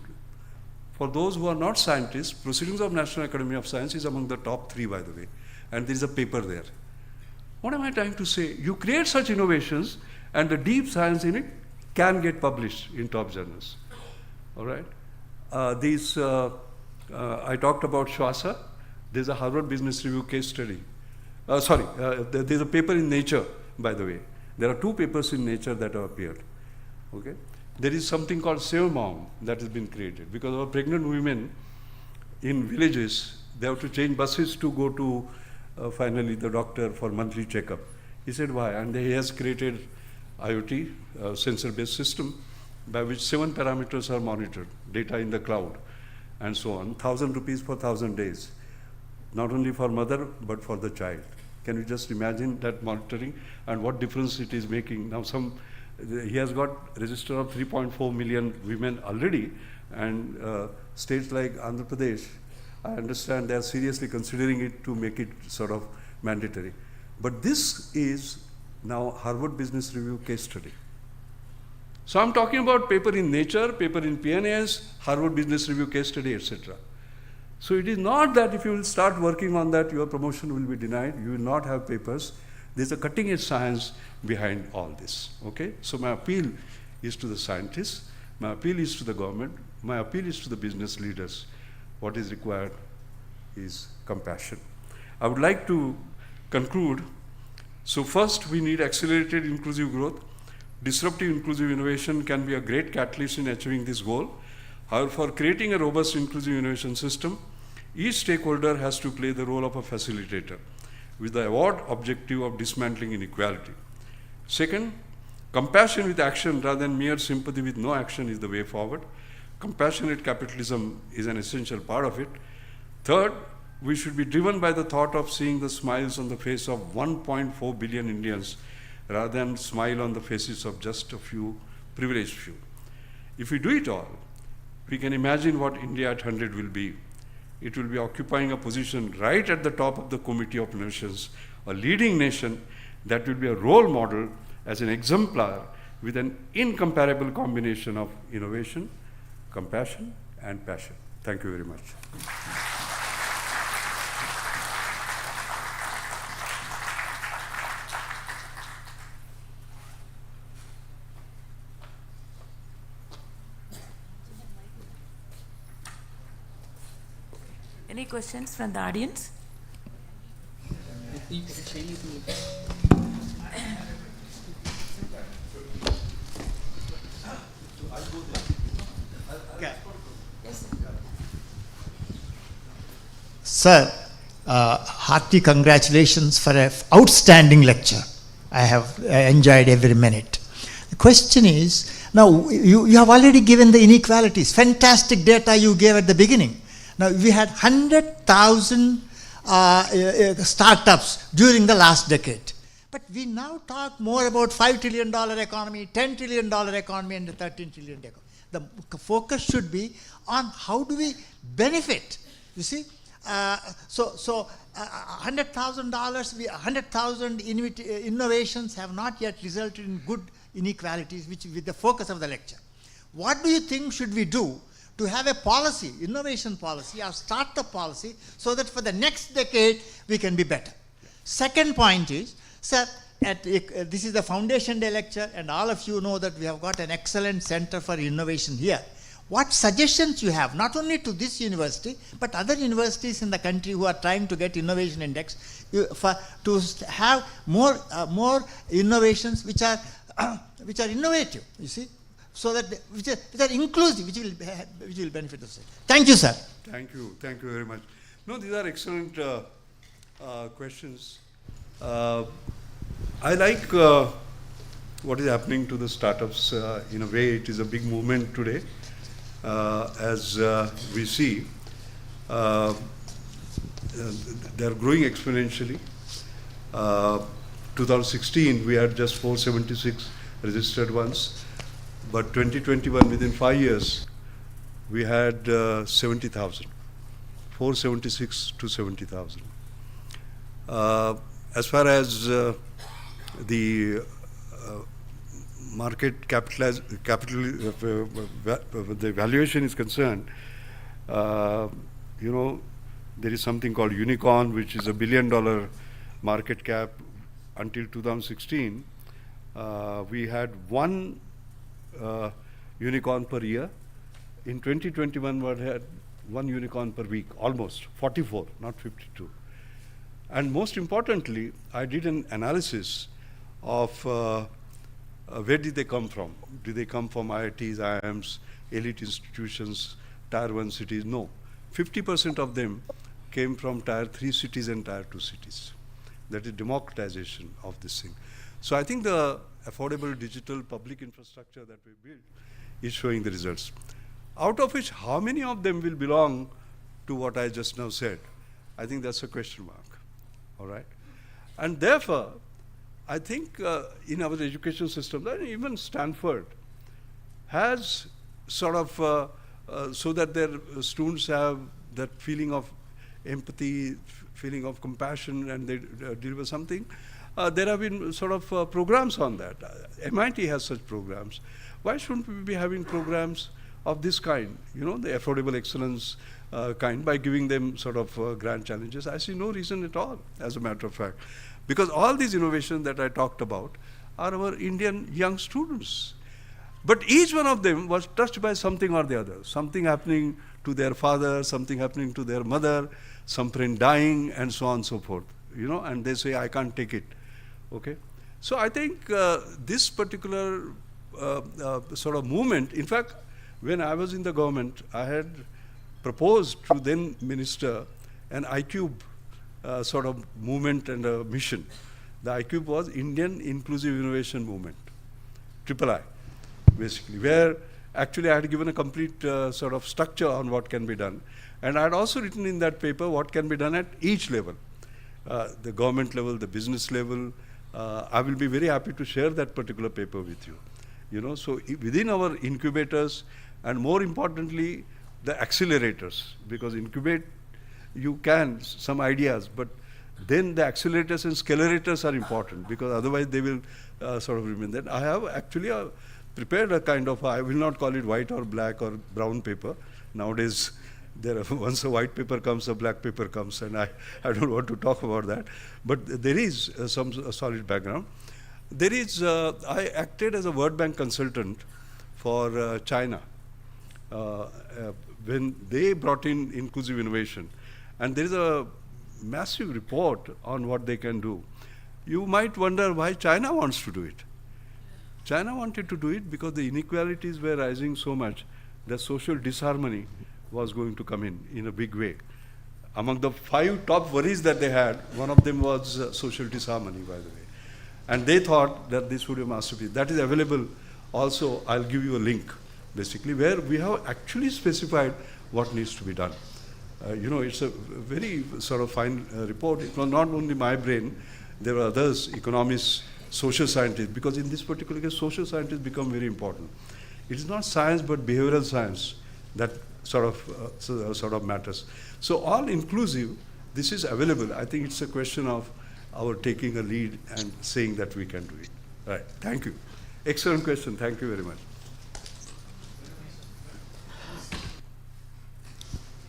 For those who are not scientists, Proceedings of National Academy of Science is among the top 3, by the way. And there is a paper there. What am I trying to say? You create such innovations, and the deep science in it can get published in top journals. All right? I talked about Schwasser. There's a Harvard Business Review case study. There's a paper in Nature, by the way. There are 2 papers in Nature that have appeared. Okay? There is something called SaveMom that has been created, because our pregnant women, in villages, they have to change buses to go to finally the doctor for monthly checkup. He said, why? And he has created IoT, sensor-based system, by which 7 parameters are monitored, data in the cloud, and so on. 1,000 rupees for 1,000 days, not only for mother, but for the child. Can you just imagine that monitoring and what difference it is making? Now he has got register of 3.4 million women already, and states like Andhra Pradesh, I understand they are seriously considering it to make it sort of mandatory. But this is now Harvard Business Review case study. So I'm talking about paper in Nature, paper in PNAS, Harvard Business Review case study, etc. So it is not that if you will start working on that, your promotion will be denied, you will not have papers. There's a cutting edge science behind all this, okay? So my appeal is to the scientists, my appeal is to the government, my appeal is to the business leaders. What is required is compassion. I would like to conclude. So first, we need accelerated inclusive growth. Disruptive inclusive innovation can be a great catalyst in achieving this goal. However, for creating a robust inclusive innovation system, each stakeholder has to play the role of a facilitator with the avowed objective of dismantling inequality. Second, compassion with action rather than mere sympathy with no action is the way forward. Compassionate capitalism is an essential part of it. Third, we should be driven by the thought of seeing the smiles on the face of 1.4 billion Indians rather than smile on the faces of just a few, privileged few. If we do it all, we can imagine what India at 100 will be. It will be occupying a position right at the top of the Committee of Nations, a leading nation that will be a role model as an exemplar with an incomparable combination of innovation, compassion, and passion. Thank you very much. Any questions from the audience? Sir, hearty congratulations for an outstanding lecture. I have enjoyed every minute. The question is, now you have already given the inequalities, fantastic data you gave at the beginning. Now we had 100,000 startups during the last decade. But we now talk more about $5 trillion economy, $10 trillion economy, and the $13 trillion economy. The focus should be on how do we benefit, you see. $100,000, 100,000 innovations have not yet resulted in good inequalities, which with the focus of the lecture. What do you think should we do to have a policy, innovation policy or startup policy, so that for the next decade we can be better? Second point is, sir, this is the Foundation Day lecture, and all of you know that we have got an excellent center for innovation here. What suggestions you have, not only to this university, but other universities in the country who are trying to get innovation index, to have more innovations which are innovative, you see, so that which are inclusive, which will benefit the society. Thank you, sir. Thank you very much. No, these are excellent questions. I like what is happening to the startups. In a way, it is a big movement today. As we see, they are growing exponentially. 2016, we had just 476 registered ones, but 2021, within 5 years, we had 70,000, 476 to 70,000. As far as the market the valuation is concerned, you know, there is something called unicorn, which is $1 billion market cap. Until 2016, we had one unicorn per year. In 2021, we had one unicorn per week, almost 44, not 52. And most importantly, I did an analysis of where did they come from? Did they come from IITs, IIMs, elite institutions, Tier 1 cities? No. 50% of them came from tier 3 cities and tier 2 cities. That is democratization of this thing. So I think the affordable digital public infrastructure that we built is showing the results. Out of which, how many of them will belong to what I just now said? I think that's a question mark, all right? And therefore, I think in our education system, and even Stanford has sort of, so that their students have that feeling of empathy, feeling of compassion, and they deliver something. There have been sort of programs on that. MIT has such programs. Why shouldn't we be having programs of this kind, you know, the affordable excellence kind, by giving them sort of grand challenges? I see no reason at all, as a matter of fact. Because all these innovations that I talked about are our Indian young students. But each one of them was touched by something or the other. Something happening to their father, something happening to their mother, some friend dying, and so on and so forth. You know, and they say, I can't take it. Okay? So I think this particular sort of movement, in fact, when I was in the government, I had proposed to then minister an iCube sort of movement and a mission. The iCube was Indian Inclusive Innovation Movement, III, basically, where actually I had given a complete sort of structure on what can be done. And I had also written in that paper what can be done at each level, the government level, the business level. I will be very happy to share that particular paper with you. You know, so within our incubators, and more importantly, the accelerators, because incubate, you can, some ideas, but then the accelerators and scalerators are important, because otherwise they will sort of remain. Then I have actually prepared a kind of, I will not call it white or black or brown paper. Nowadays, once a white paper comes, a black paper comes, and I don't want to talk about that. But there is some solid background. There is, I acted as a World Bank consultant for China when they brought in inclusive innovation. And there is a massive report on what they can do. You might wonder why China wants to do it. China wanted to do it because the inequalities were rising so much that social disharmony was going to come in a big way. Among the 5 top worries that they had, one of them was social disharmony, by the way. And they thought that this would be a masterpiece. That is available also. I'll give you a link, basically, where we have actually specified what needs to be done. You know, it's a very sort of fine report. It was not only my brain, there were others, economists, social scientists, because in this particular case, social scientists become very important. It is not science, but behavioral science that sort of matters. So all inclusive, this is available. I think it's a question of our taking a lead and saying that we can do it. Right, thank you. Excellent question, thank you very much.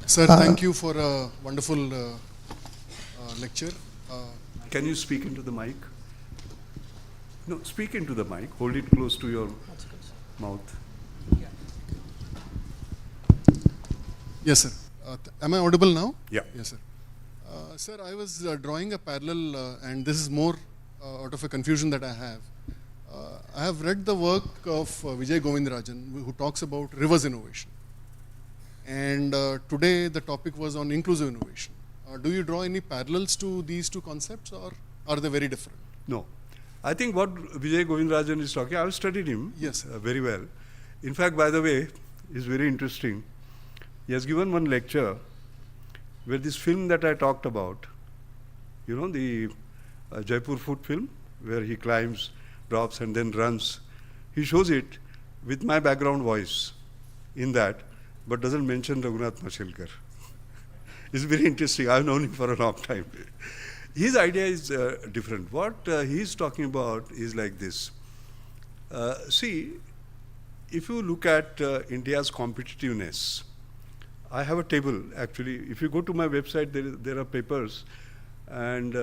Sir, thank you for a wonderful lecture. Can you speak into the mic? No, speak into the mic. Hold it close to your mouth. Yes, sir. Am I audible now? Yeah. Yes, sir. Sir, I was drawing a parallel, and this is more out of a confusion that I have. I have read the work of Vijay Govindarajan, who talks about reverse innovation. And today the topic was on inclusive innovation. Do you draw any parallels to these two concepts, or are they very different? No. I think what Vijay Govindarajan is talking, I've studied him very well. In fact, by the way, it's very interesting. He has given one lecture where this film that I talked about, you know, the Jaipur food film, where he climbs, drops, and then runs. He shows it with my background voice in that, but doesn't mention Raghunath Mashelkar. It's very interesting. I've known him for a long time. His idea is different. What he's talking about is like this. See, if you look at India's competitiveness, I have a table, actually. If you go to my website, there are papers. And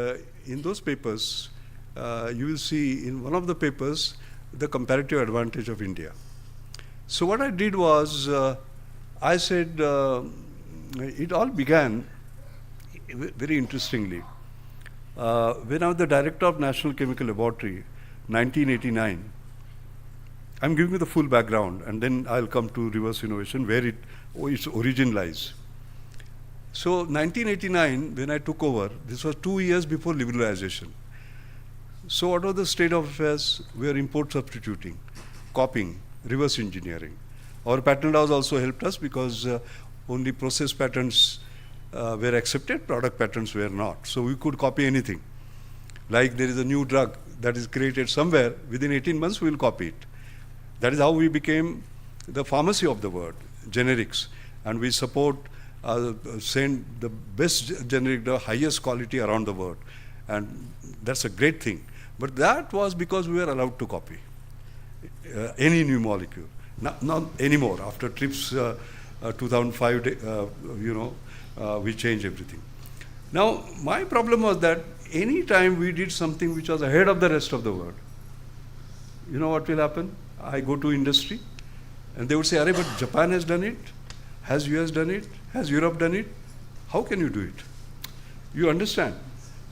in those papers, you will see in one of the papers, the comparative advantage of India. So what I did was, I said, it all began very interestingly. When I was the director of National Chemical Laboratory, 1989, I'm giving you the full background, and then I'll come to reverse innovation, where its origin lies. So 1989, when I took over, this was 2 years before liberalization. So what was the state of affairs? We were import substituting, copying, reverse engineering. Our patent house also helped us because only process patents were accepted, product patents were not. So we could copy anything. Like there is a new drug that is created somewhere, within 18 months we will copy it. That is how we became the pharmacy of the world, generics. And we support, send the best generic, the highest quality around the world. And that's a great thing. But that was because we were allowed to copy any new molecule. Not anymore. After TRIPS 2005, we changed everything. Now, my problem was that any time we did something which was ahead of the rest of the world, you know what will happen? I go to industry and they would say, "Arey, but Japan has done it, has US done it, has Europe done it? How can you do it?" You understand?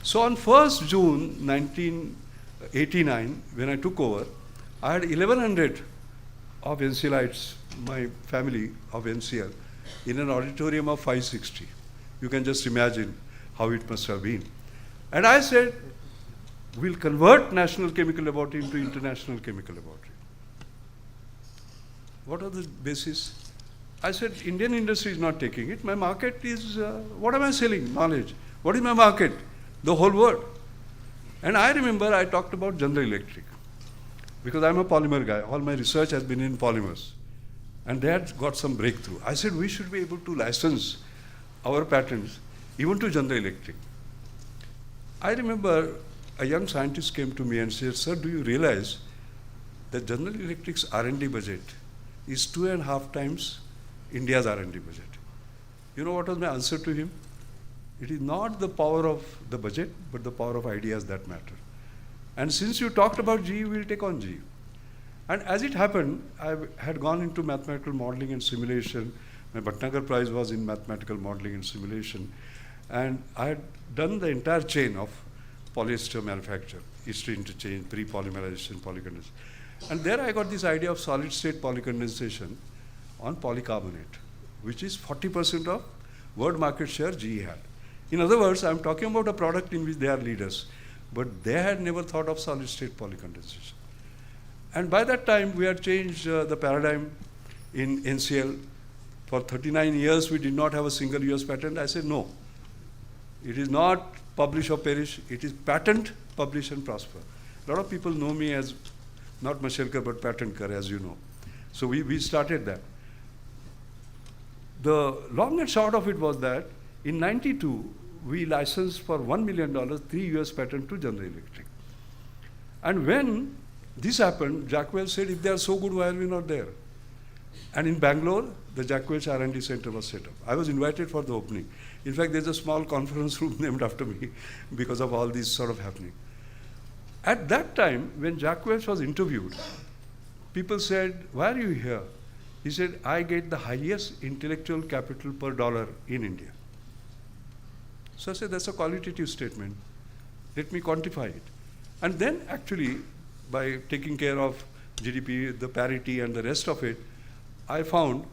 So on 1st June 1989, when I took over, I had 1100 of NCLites, my family of NCL, in an auditorium of 560. You can just imagine how it must have been. And I said, we'll convert National Chemical Laboratory into International Chemical Laboratory. What are the basis? I said, Indian industry is not taking it. My market is, what am I selling? Knowledge. What is my market? The whole world. And I remember I talked about General Electric, because I'm a polymer guy. All my research has been in polymers. And they had got some breakthrough. I said, we should be able to license our patents even to General Electric. I remember a young scientist came to me and said, "Sir, do you realize that General Electric's R&D budget is 2.5 times India's R&D budget?" You know what was my answer to him? It is not the power of the budget, but the power of ideas that matter. And since you talked about GE, we'll take on GE. And as it happened, I had gone into mathematical modeling and simulation. My Bhatnagar Prize was in mathematical modeling and simulation. And I had done the entire chain of polyester manufacture, history interchange, pre-polymerization, polycondensation. And there I got this idea of solid-state polycondensation on polycarbonate, which is 40% of world market share GE had. In other words, I'm talking about a product in which they are leaders, but they had never thought of solid-state polycondensation. And by that time, we had changed the paradigm in NCL. For 39 years, we did not have a single US patent. I said, no. It is not publish or perish. It is patent, publish and prosper. A lot of people know me as not Mashelkar, but Patentkar, as you know. So we started that. The long and short of it was that in 92, we licensed for $1 million 3 US patents to General Electric. And when this happened, Jack Welch said, if they are so good, why are we not there? And in Bangalore, the Jack Welch R&D Center was set up. I was invited for the opening. In fact, there's a small conference room named after me because of all this sort of happening. At that time, when Jack Welch was interviewed, people said, why are you here? He said, I get the highest intellectual capital per dollar in India. So I said, that's a qualitative statement. Let me quantify it. And then actually, by taking care of GDP, the parity and the rest of it, I found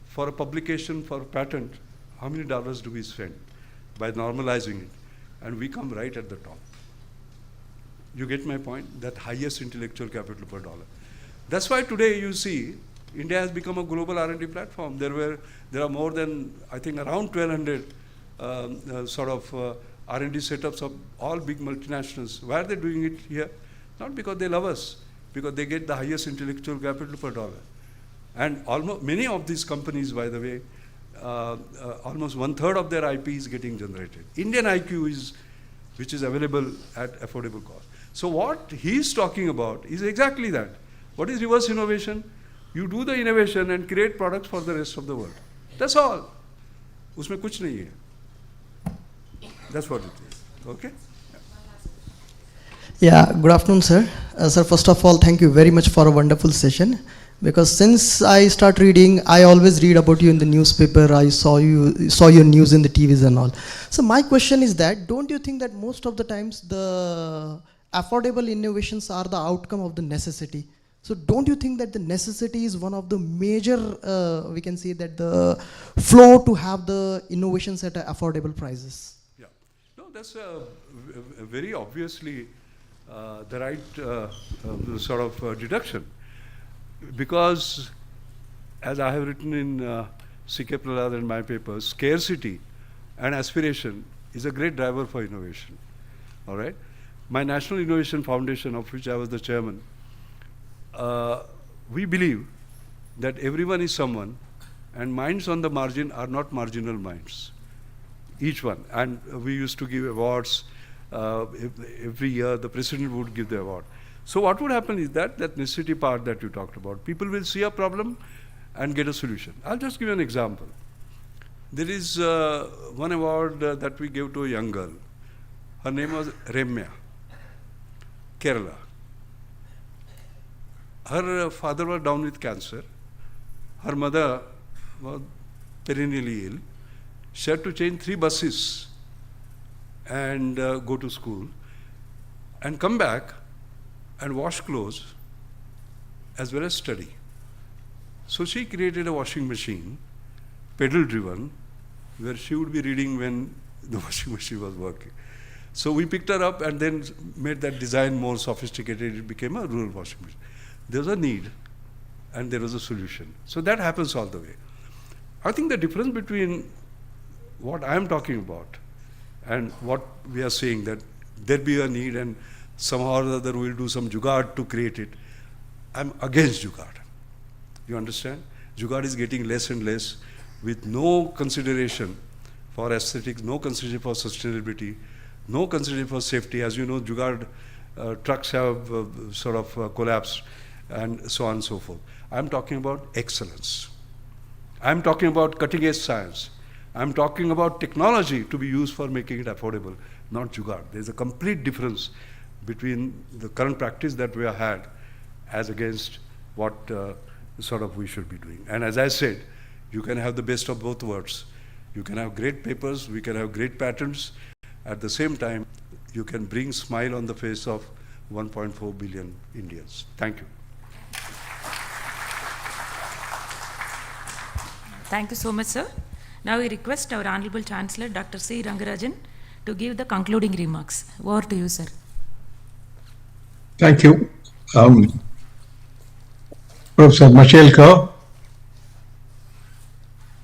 for a publication, for a patent, how many dollars do we spend by normalizing it? And we come right at the top. You get my point? That highest intellectual capital per dollar. That's why today you see India has become a global R&D platform. There are more than, I think, around 1,200 R&D setups of all big multinationals. Why are they doing it here? Not because they love us, because they get the highest intellectual capital per dollar. And almost many of these companies, by the way, almost 1/3 of their IP is getting generated. Indian IQ is, which is available at affordable cost. So what he's talking about is exactly that. What is reverse innovation? You do the innovation and create products for the rest of the world. That's all. Usme kuch nahi hai. That's what it is. Okay? Yeah, good afternoon, sir. Sir, first of all, thank you very much for a wonderful session. Because since I start reading, I always read about you in the newspaper. I saw your news in the TVs and all. So my question is that, don't you think that most of the times the affordable innovations are the outcome of the necessity? So don't you think that the necessity is one of the major, we can say that the flow to have the innovations at affordable prices? Yeah. No, that's very obviously the right sort of deduction. Because as I have written in C.K. Prahlad and my papers, scarcity and aspiration is a great driver for innovation. All right? My National Innovation Foundation, of which I was the chairman, we believe that everyone is someone, and minds on the margin are not marginal minds. Each one. And we used to give awards. Every year, the president would give the award. So what would happen is that necessity part that you talked about, people will see a problem and get a solution. I'll just give you an example. There is one award that we gave to a young girl. Her name was Remya, Kerala. Her father was down with cancer. Her mother was perennially ill. She had to change 3 buses and go to school and come back and wash clothes as well as study. So she created a washing machine, pedal driven, where she would be reading when the washing machine was working. So we picked her up and then made that design more sophisticated. It became a rural washing machine. There was a need and there was a solution. So that happens all the way. I think the difference between what I am talking about and what we are saying, that there be a need and somehow or other we'll do some jugaad to create it. I'm against jugaad. You understand? Jugaad is getting less and less with no consideration for aesthetics, no consideration for sustainability, no consideration for safety. As you know, jugaad trucks have sort of collapsed and so on and so forth. I'm talking about excellence. I'm talking about cutting edge science. I'm talking about technology to be used for making it affordable, not jugaad. There's a complete difference between the current practice that we have had as against what sort of we should be doing. And as I said, you can have the best of both worlds. You can have great papers, we can have great patents. At the same time, you can bring smile on the face of 1.4 billion Indians. Thank you. Thank you so much, sir. Now we request our Honorable Chancellor, Dr. C. Rangarajan, to give the concluding remarks. Over to you, sir. Thank you. Professor Mashelkar,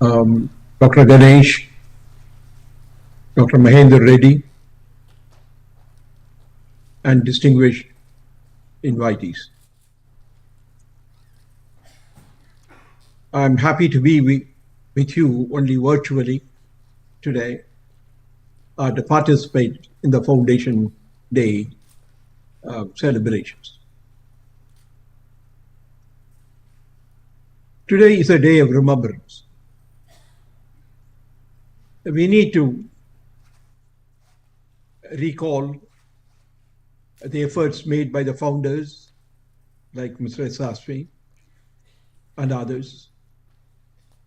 Dr. Ganesh, Dr. Mahendra Reddy, and distinguished invitees. I'm happy to be with you only virtually today to participate in the Foundation Day celebrations. Today is a day of remembrance. We need to recall the efforts made by the founders like Mr. Sastry and others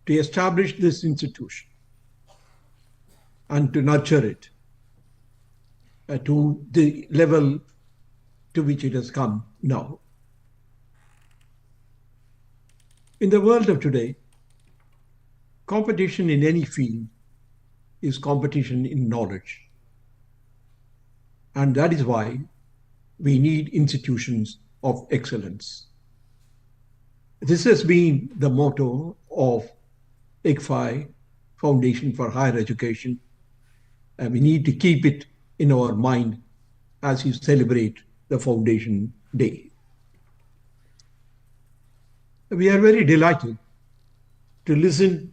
to establish this institution and to nurture it to the level to which it has come now. In the world of today, competition in any field is competition in knowledge. And that is why we need institutions of excellence. This has been the motto of Icfai, Foundation for Higher Education, and we need to keep it in our mind as we celebrate the Foundation Day. We are very delighted to listen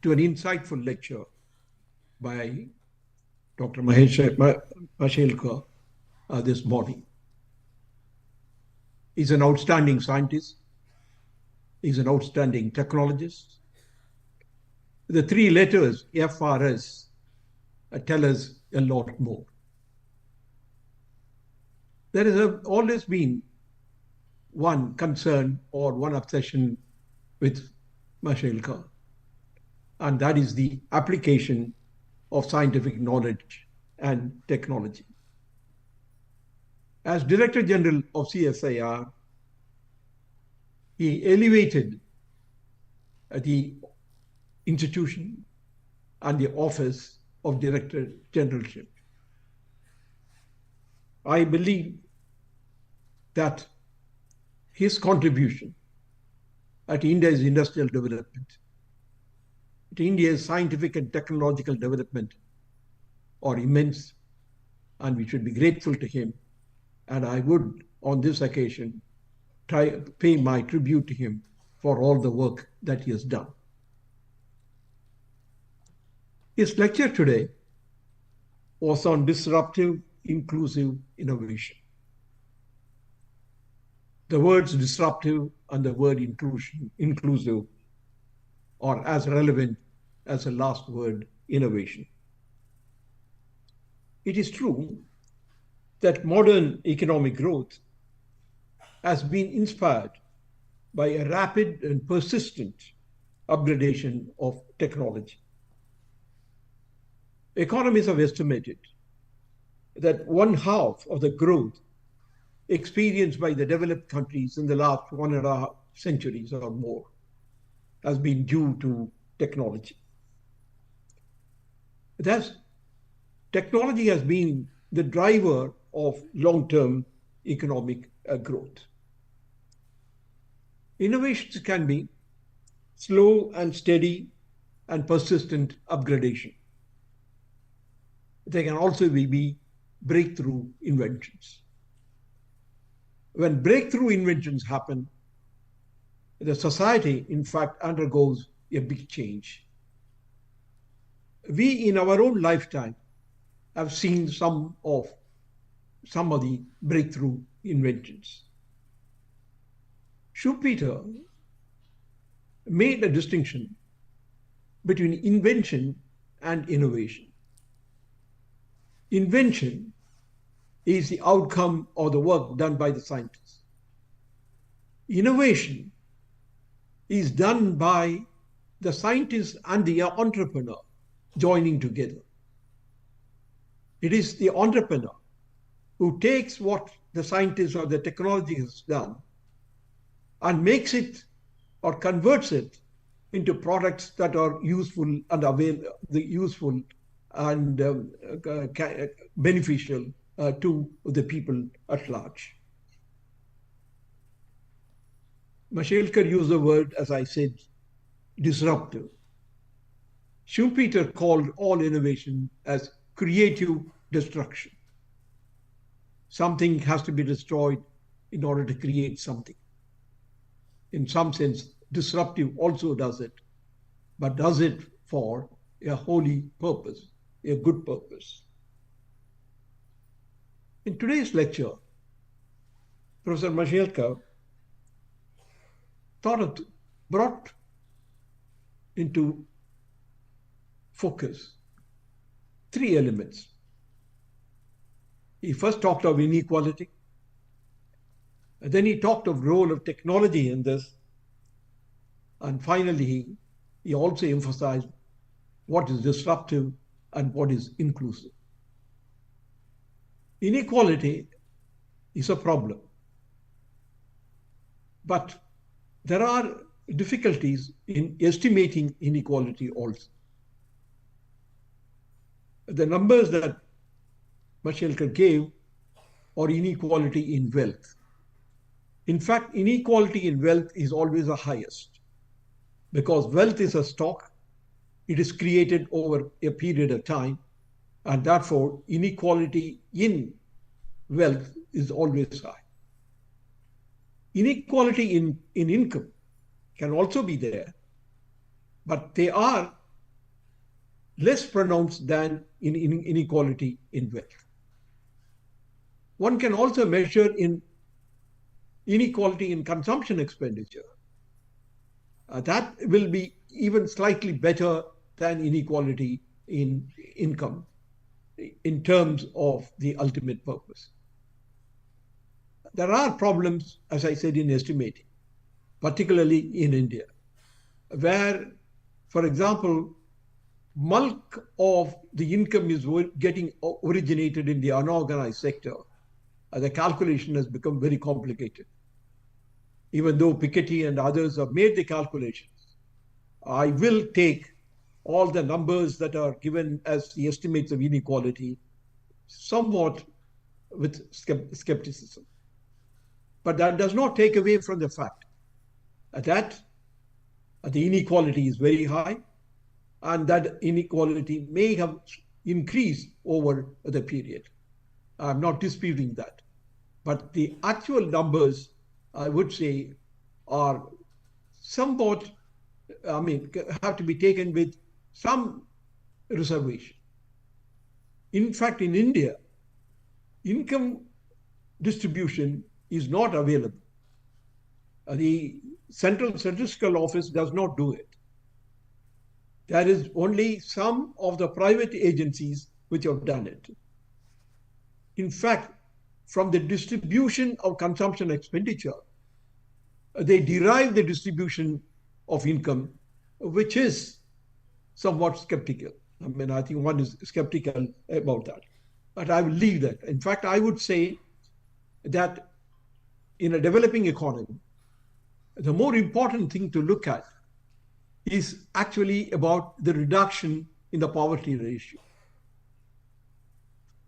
to an insightful lecture by Dr. Mashelkar this morning. He's an outstanding scientist. He's an outstanding technologist. The 3 letters FRS tell us a lot more. There has always been one concern or one obsession with Mashelkar, and that is the application of scientific knowledge and technology. As Director General of CSIR, he elevated the institution and the office of Director Generalship. I believe that his contribution at India's industrial development, at India's scientific and technological development are immense, and we should be grateful to him. And I would, on this occasion, pay my tribute to him for all the work that he has done. His lecture today was on disruptive, inclusive innovation. The words disruptive and the word inclusive are as relevant as the last word, innovation. It is true that modern economic growth has been inspired by a rapid and persistent upgradation of technology. Economists have estimated that 1/2 of the growth experienced by the developed countries in the last 1.5 centuries or more has been due to technology. Thus, technology has been the driver of long-term economic growth. Innovations can be slow and steady and persistent upgradation. They can also be breakthrough inventions. When breakthrough inventions happen, the society, in fact, undergoes a big change. We, in our own lifetime, have seen some of the breakthrough inventions. Schumpeter made a distinction between invention and innovation. Invention is the outcome of the work done by the scientists. Innovation is done by the scientist and the entrepreneur joining together. It is the entrepreneur who takes what the scientist or the technology has done and makes it or converts it into products that are useful and beneficial to the people at large. Mashelkar used the word, as I said, disruptive. Schumpeter called all innovation as creative destruction. Something has to be destroyed in order to create something. In some sense, disruptive also does it, but does it for a holy purpose, a good purpose. In today's lecture, Professor Mashelkar brought into focus 3 elements. He first talked of inequality, and then he talked of role of technology in this, and finally he also emphasized what is disruptive and what is inclusive. Inequality is a problem, but there are difficulties in estimating inequality also. The numbers that Mashelkar gave are inequality in wealth. In fact, inequality in wealth is always the highest because wealth is a stock. It is created over a period of time, and therefore inequality in wealth is always high. Inequality in income can also be there, but they are less pronounced than in inequality in wealth. One can also measure in inequality in consumption expenditure. That will be even slightly better than inequality in income in terms of the ultimate purpose. There are problems, as I said, in estimating, particularly in India, where, for example, bulk of the income is getting originated in the unorganized sector. The calculation has become very complicated. even though Piketty and others have made the calculations, I will take all the numbers that are given as the estimates of inequality somewhat with skepticism. But that does not take away from the fact that the inequality is very high, and that inequality may have increased over the period. I'm not disputing that. But the actual numbers, I would say, are somewhat, have to be taken with some reservation. In fact, in India, income distribution is not available. The Central Statistical Office does not do it. There is only some of the private agencies which have done it. In fact, from the distribution of consumption expenditure, they derive the distribution of income, which is somewhat skeptical. I think one is skeptical about that. But I will leave that. In fact, I would say that in a developing economy, the more important thing to look at is actually about the reduction in the poverty ratio.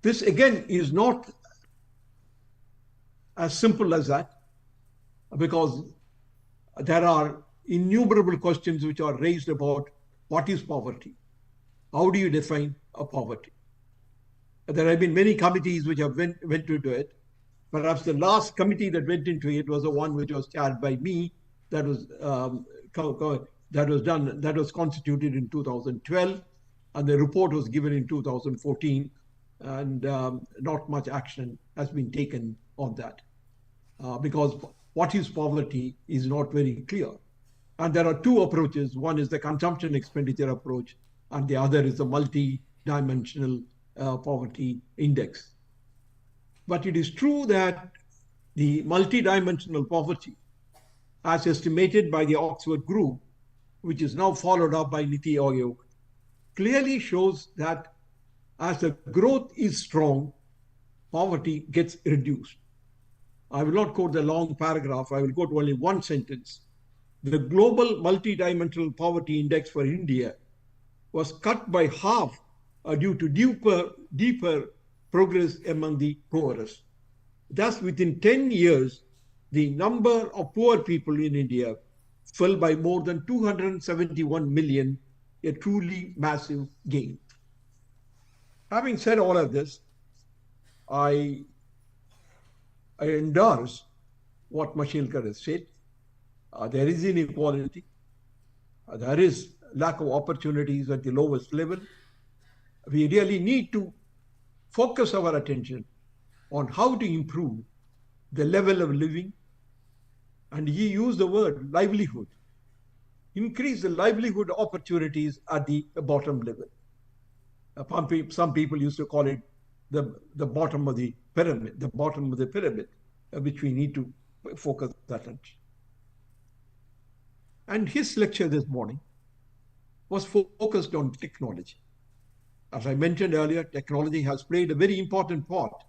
This again is not as simple as that, because there are innumerable questions which are raised about what is poverty? How do you define a poverty? There have been many committees which have went into it. Perhaps the last committee that went into it was the one which was chaired by me, that was constituted in 2012, and the report was given in 2014, and not much action has been taken on that, because what is poverty is not very clear. And there are two approaches. One is the consumption expenditure approach, and the other is the multi-dimensional poverty index. But it is true that the multi-dimensional poverty, as estimated by the Oxford Group, which is now followed up by Niti Aayog, clearly shows that as the growth is strong, poverty gets reduced. I will not quote the long paragraph. I will quote only one sentence. The global multidimensional poverty index for India was cut by half due to deeper progress among the poorest. Thus, within 10 years, the number of poor people in India fell by more than 271 million, a truly massive gain. Having said all of this, I endorse what Mashilkar has said. There is inequality. There is lack of opportunities at the lowest level. We really need to focus our attention on how to improve the level of living. And he used the word livelihood. Increase the livelihood opportunities at the bottom level. Some people used to call it the bottom of the pyramid, which we need to focus attention. And his lecture this morning was focused on technology. As I mentioned earlier, technology has played a very important part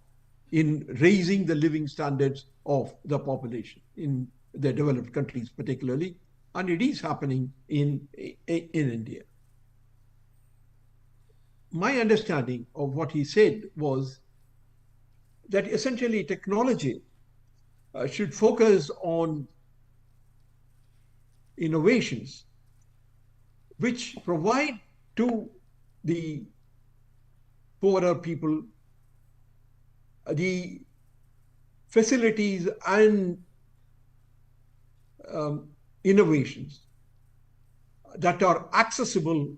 in raising the living standards of the population in the developed countries particularly, and it is happening in India. My understanding of what he said was that essentially technology should focus on innovations which provide to the poorer people the facilities and innovations that are accessible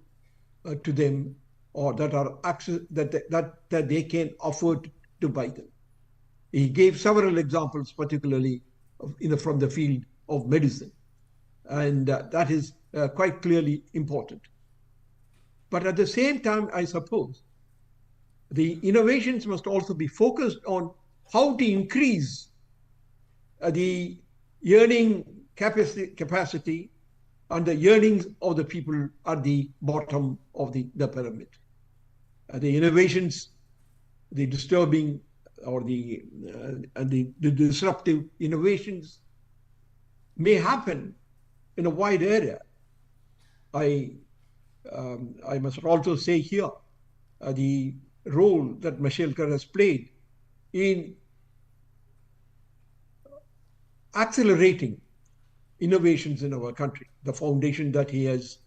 to them, or that are that they can afford to buy them. He gave several examples, particularly from the field of medicine, and that is quite clearly important. But at the same time, I suppose the innovations must also be focused on how to increase the earning capacity and the earnings of the people at the bottom of the pyramid. The innovations, the disturbing or the disruptive innovations may happen in a wide area. I must also say here the role that Michel Kerr has played in accelerating innovations in our country. The foundation that he has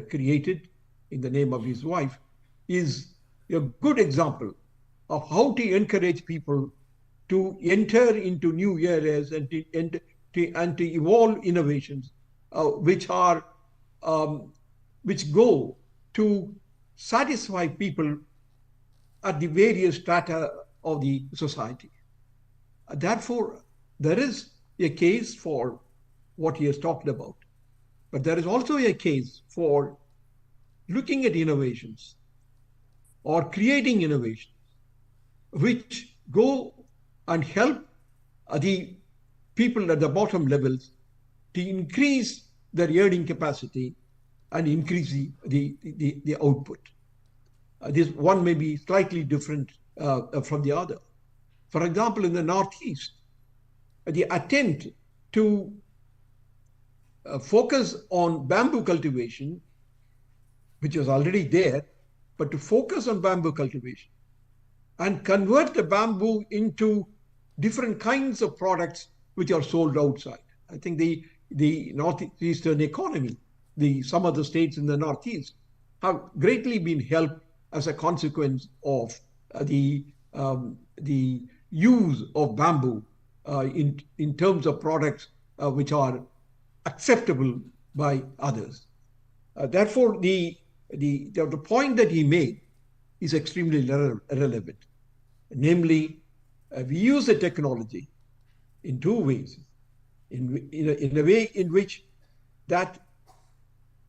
created in the name of his wife is a good example of how to encourage people to enter into new areas and to evolve innovations which go to satisfy people at the various strata of the society. Therefore, there is a case for what he has talked about, but there is also a case for looking at innovations or creating innovations which go and help the people at the bottom levels to increase their earning capacity and increase the output. This one may be slightly different from the other. For example, in the Northeast, the attempt to focus on bamboo cultivation, which was already there, but to focus on bamboo cultivation and convert the bamboo into different kinds of products which are sold outside. I think the northeastern economy, some of the states in the Northeast have greatly been helped as a consequence of the use of bamboo in terms of products which are acceptable by others. Therefore, the point that he made is extremely relevant. Namely, we use the technology in two ways. In a way in which that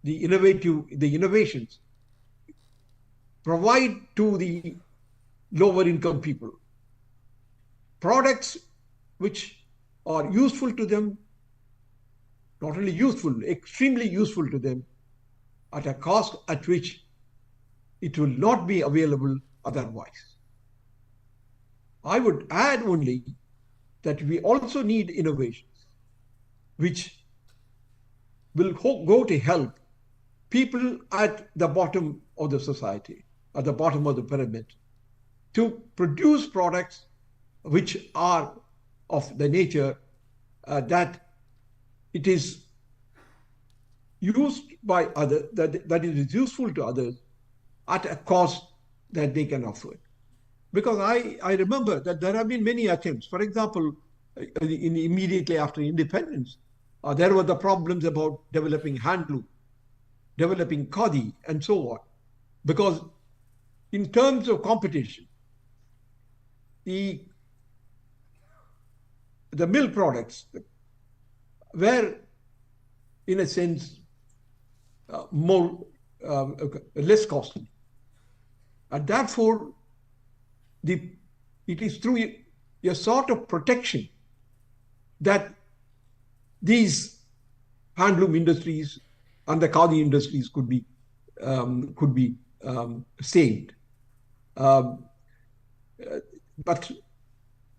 the innovations provide to the lower income people products which are useful to them, not only useful, extremely useful to them, at a cost at which it will not be available otherwise. I would add only that we also need innovations which will go to help people at the bottom of the society, at the bottom of the pyramid, to produce products which are of the nature that it is used by others, that it is useful to others at a cost that they can afford. Because I remember that there have been many attempts. For example, immediately after independence, there were the problems about developing handloom, developing khadi, and so on. Because in terms of competition, the mill products were, in a sense, less costly. And therefore, it is through a sort of protection that these handloom industries and the khadi industries could be saved. But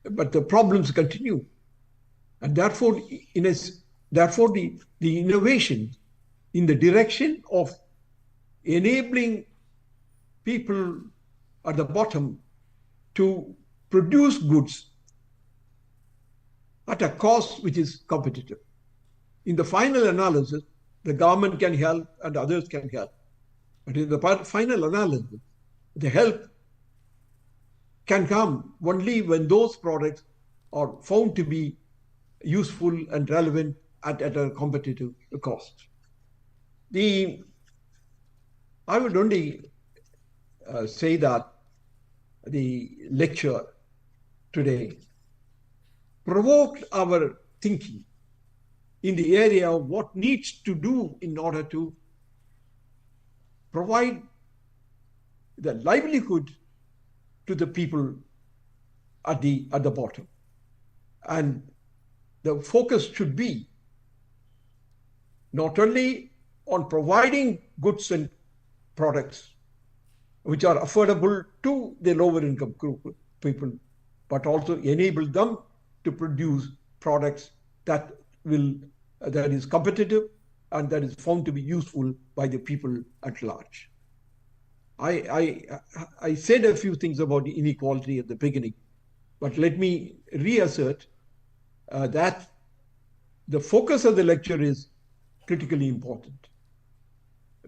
the problems continue, and therefore, the innovation in the direction of enabling people at the bottom to produce goods at a cost which is competitive. In the final analysis, the government can help and others can help. But in the final analysis, the help can come only when those products are found to be useful and relevant at a competitive cost. I would only say that the lecture today provoked our thinking in the area of what needs to do in order to provide the livelihood to the people at the bottom. And the focus should be not only on providing goods and products which are affordable to the lower income group people, but also enable them to produce products that will that is competitive and that is found to be useful by the people at large. I said a few things about the inequality at the beginning, but let me reassert that the focus of the lecture is critically important.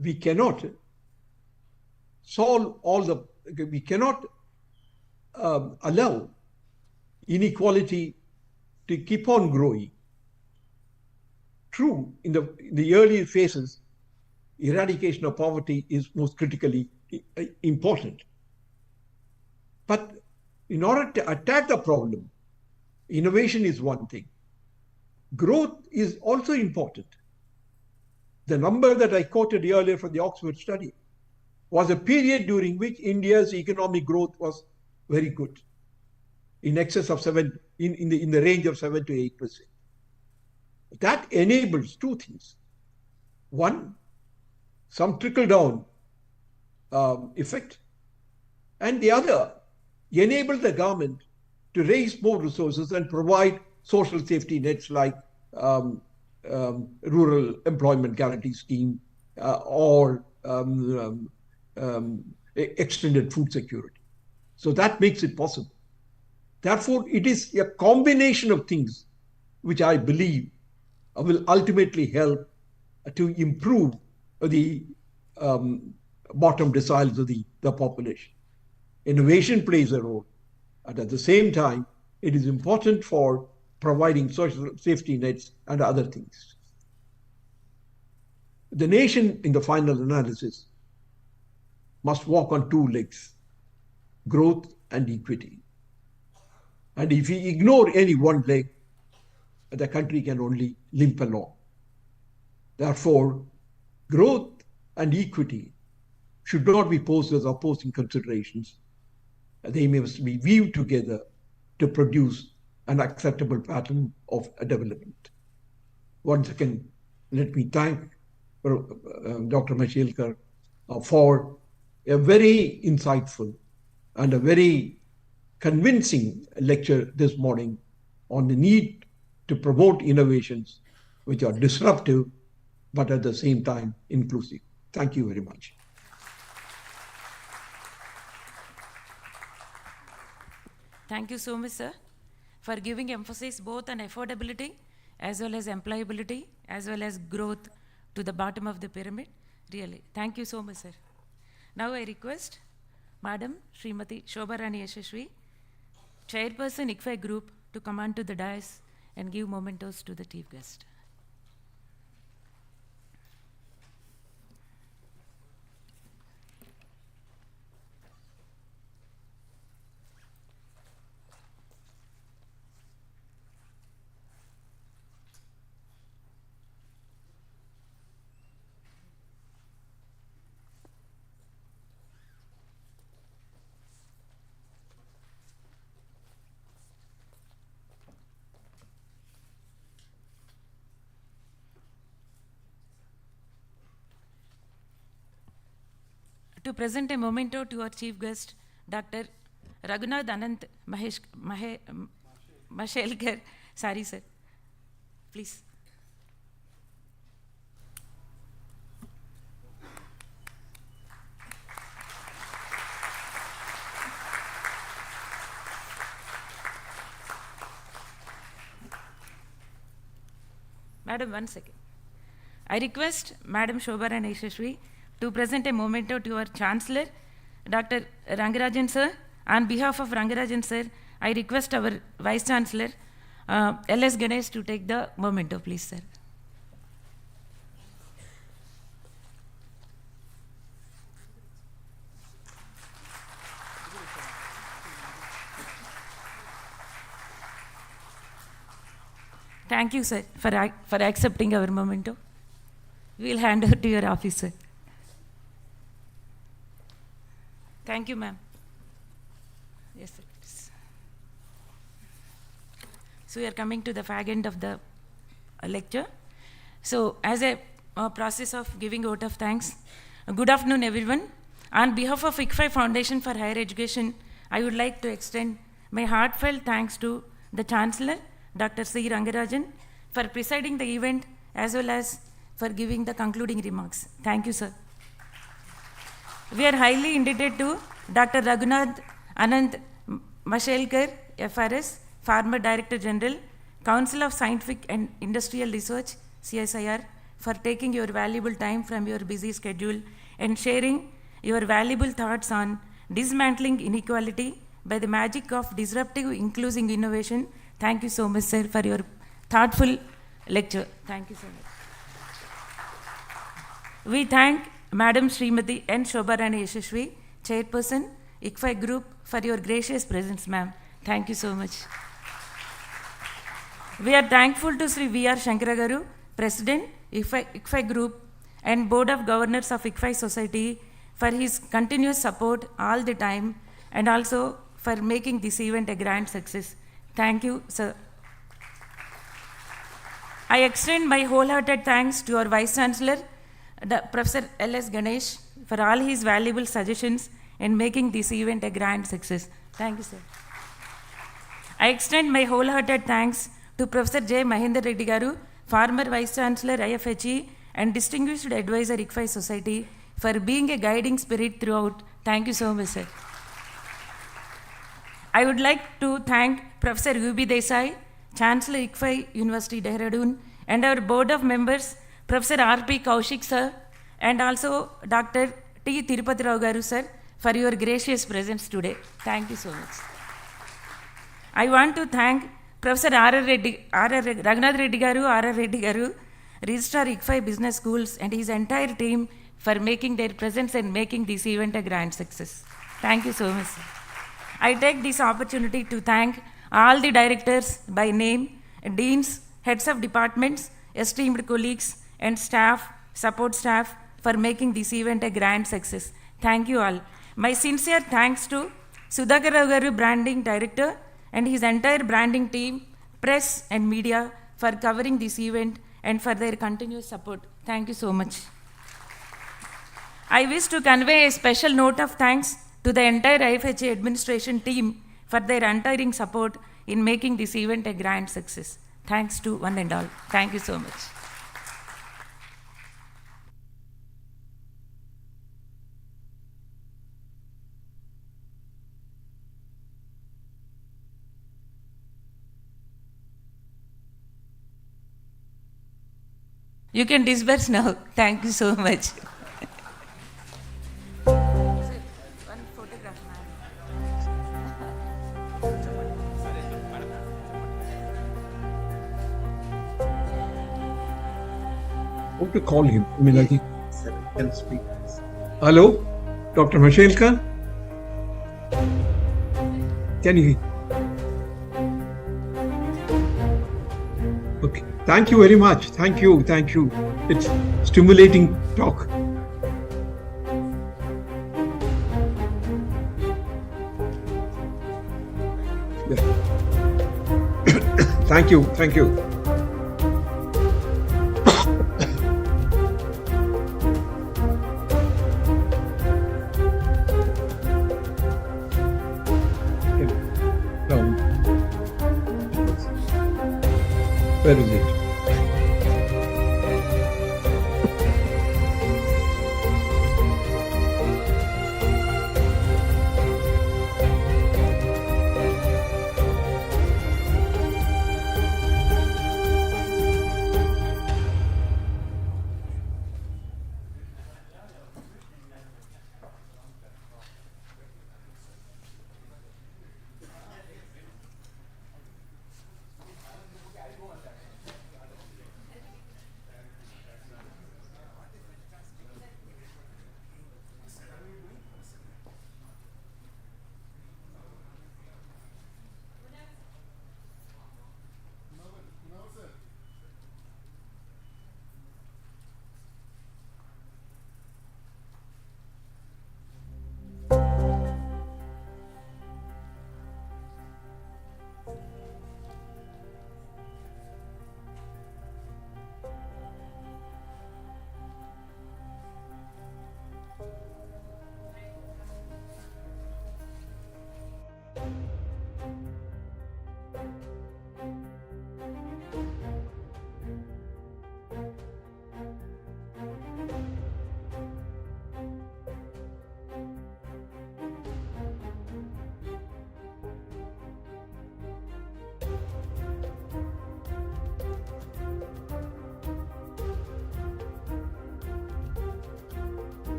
We cannot allow inequality to keep on growing. True, in the early phases, eradication of poverty is most critically important. But in order to attack the problem, innovation is one thing. Growth is also important. The number that I quoted earlier from the Oxford study was a period during which India's economic growth was very good, in excess of in the range of 7 to 8%. That enables two things. One, some trickle-down effect, and the other, enable the government to raise more resources and provide social safety nets like rural employment guarantee scheme or extended food security. So that makes it possible. Therefore, it is a combination of things which I believe will ultimately help to improve the bottom deciles of the population. Innovation plays a role, and at the same time, it is important for providing social safety nets and other things. The nation, in the final analysis, must walk on two legs: growth and equity. And if we ignore any one leg, the country can only limp along. Therefore, growth and equity should not be posed as opposing considerations. They must be viewed together to produce an acceptable pattern of development. Once again, let me thank Dr. Mashelkar for a very insightful and a very convincing lecture this morning on the need to promote innovations which are disruptive but at the same time inclusive. Thank you very much. Thank you so much, sir, for giving emphasis both on affordability as well as employability as well as growth to the bottom of the pyramid. Really, thank you so much, sir. Now I request Madam Srimati Shobharani Yashashvi, Chairperson Icfai Group, to come on to the dais and give mementos to the chief guest. To present a memento to our chief guest, Dr. Raghunath Anant Mashelkar. Sorry, sir. Please. Madam, 1 second. I request Madam Shobharani Yashashvi to present a memento to our Chancellor, Dr. Rangarajan sir. On behalf of Rangarajan sir, I request our Vice Chancellor, L.S. Ganesh, to take the memento, please, sir. Thank you, sir, for accepting our memento. We will hand over to your office, sir. Thank you, ma'am. Yes, sir. So we are coming to the fag end of the lecture. So as a process of giving vote of thanks, good afternoon, everyone. On behalf of Icfai Foundation for Higher Education, I would like to extend my heartfelt thanks to the Chancellor, Dr. C. Rangarajan, for presiding the event as well as for giving the concluding remarks. Thank you, sir. We are highly indebted to Dr. Raghunath Anand Mashelkar, FRS, Former Director General, Council of Scientific and Industrial Research, CSIR, for taking your valuable time from your busy schedule and sharing your valuable thoughts on dismantling inequality by the magic of disruptive inclusive innovation. Thank you so much, sir, for your thoughtful lecture. Thank you so much. We thank Madam Srimati N. Shobharani Yashashvi, Chairperson, Icfai Group, for your gracious presence, ma'am. Thank you so much. We are thankful to Sri V.R. Shankaragaru, President, Icfai Group, and Board of Governors of Icfai Society for his continuous support all the time, and also for making this event a grand success. Thank you, sir. I extend my wholehearted thanks to our Vice Chancellor, Professor L.S. Ganesh, for all his valuable suggestions in making this event a grand success. Thank you, sir. I extend my wholehearted thanks to Professor J. Mahendra Reddy Garu, former Vice Chancellor, IFHE, and Distinguished Advisor, Icfai Society, for being a guiding spirit throughout. Thank you so much, sir. I would like to thank Professor U.B. Desai, Chancellor, Icfai University, Dehradun, and our board of members, Professor R.P. Kaushik, sir, and also Dr. T. Tirupati Rao Garu, sir, for your gracious presence today. Thank you so much. I want to thank Professor R.R. Raghunath Reddy Garu, R.R. Reddy Garu, Registrar Icfai Business Schools, and his entire team for making their presence and making this event a grand success. Thank you so much, sir. I take this opportunity to thank all the directors by name, deans, heads of departments, esteemed colleagues, and staff, support staff, for making this event a grand success. Thank you all. My sincere thanks to Sudhakar Rao Garu, Branding Director, and his entire branding team, press and media, for covering this event and for their continuous support. Thank you so much. I wish to convey a special note of thanks to the entire IFHE administration team for their untiring support in making this event a grand success. Thanks to one and all. Thank you so much. You can disperse now. Thank you so much. How to call him? I mean, I think. Hello, Dr. Mashelka? Can you? Okay. Thank you very much. Thank you. Thank you. It's stimulating talk. Yeah. Thank you. Thank you. Where is it?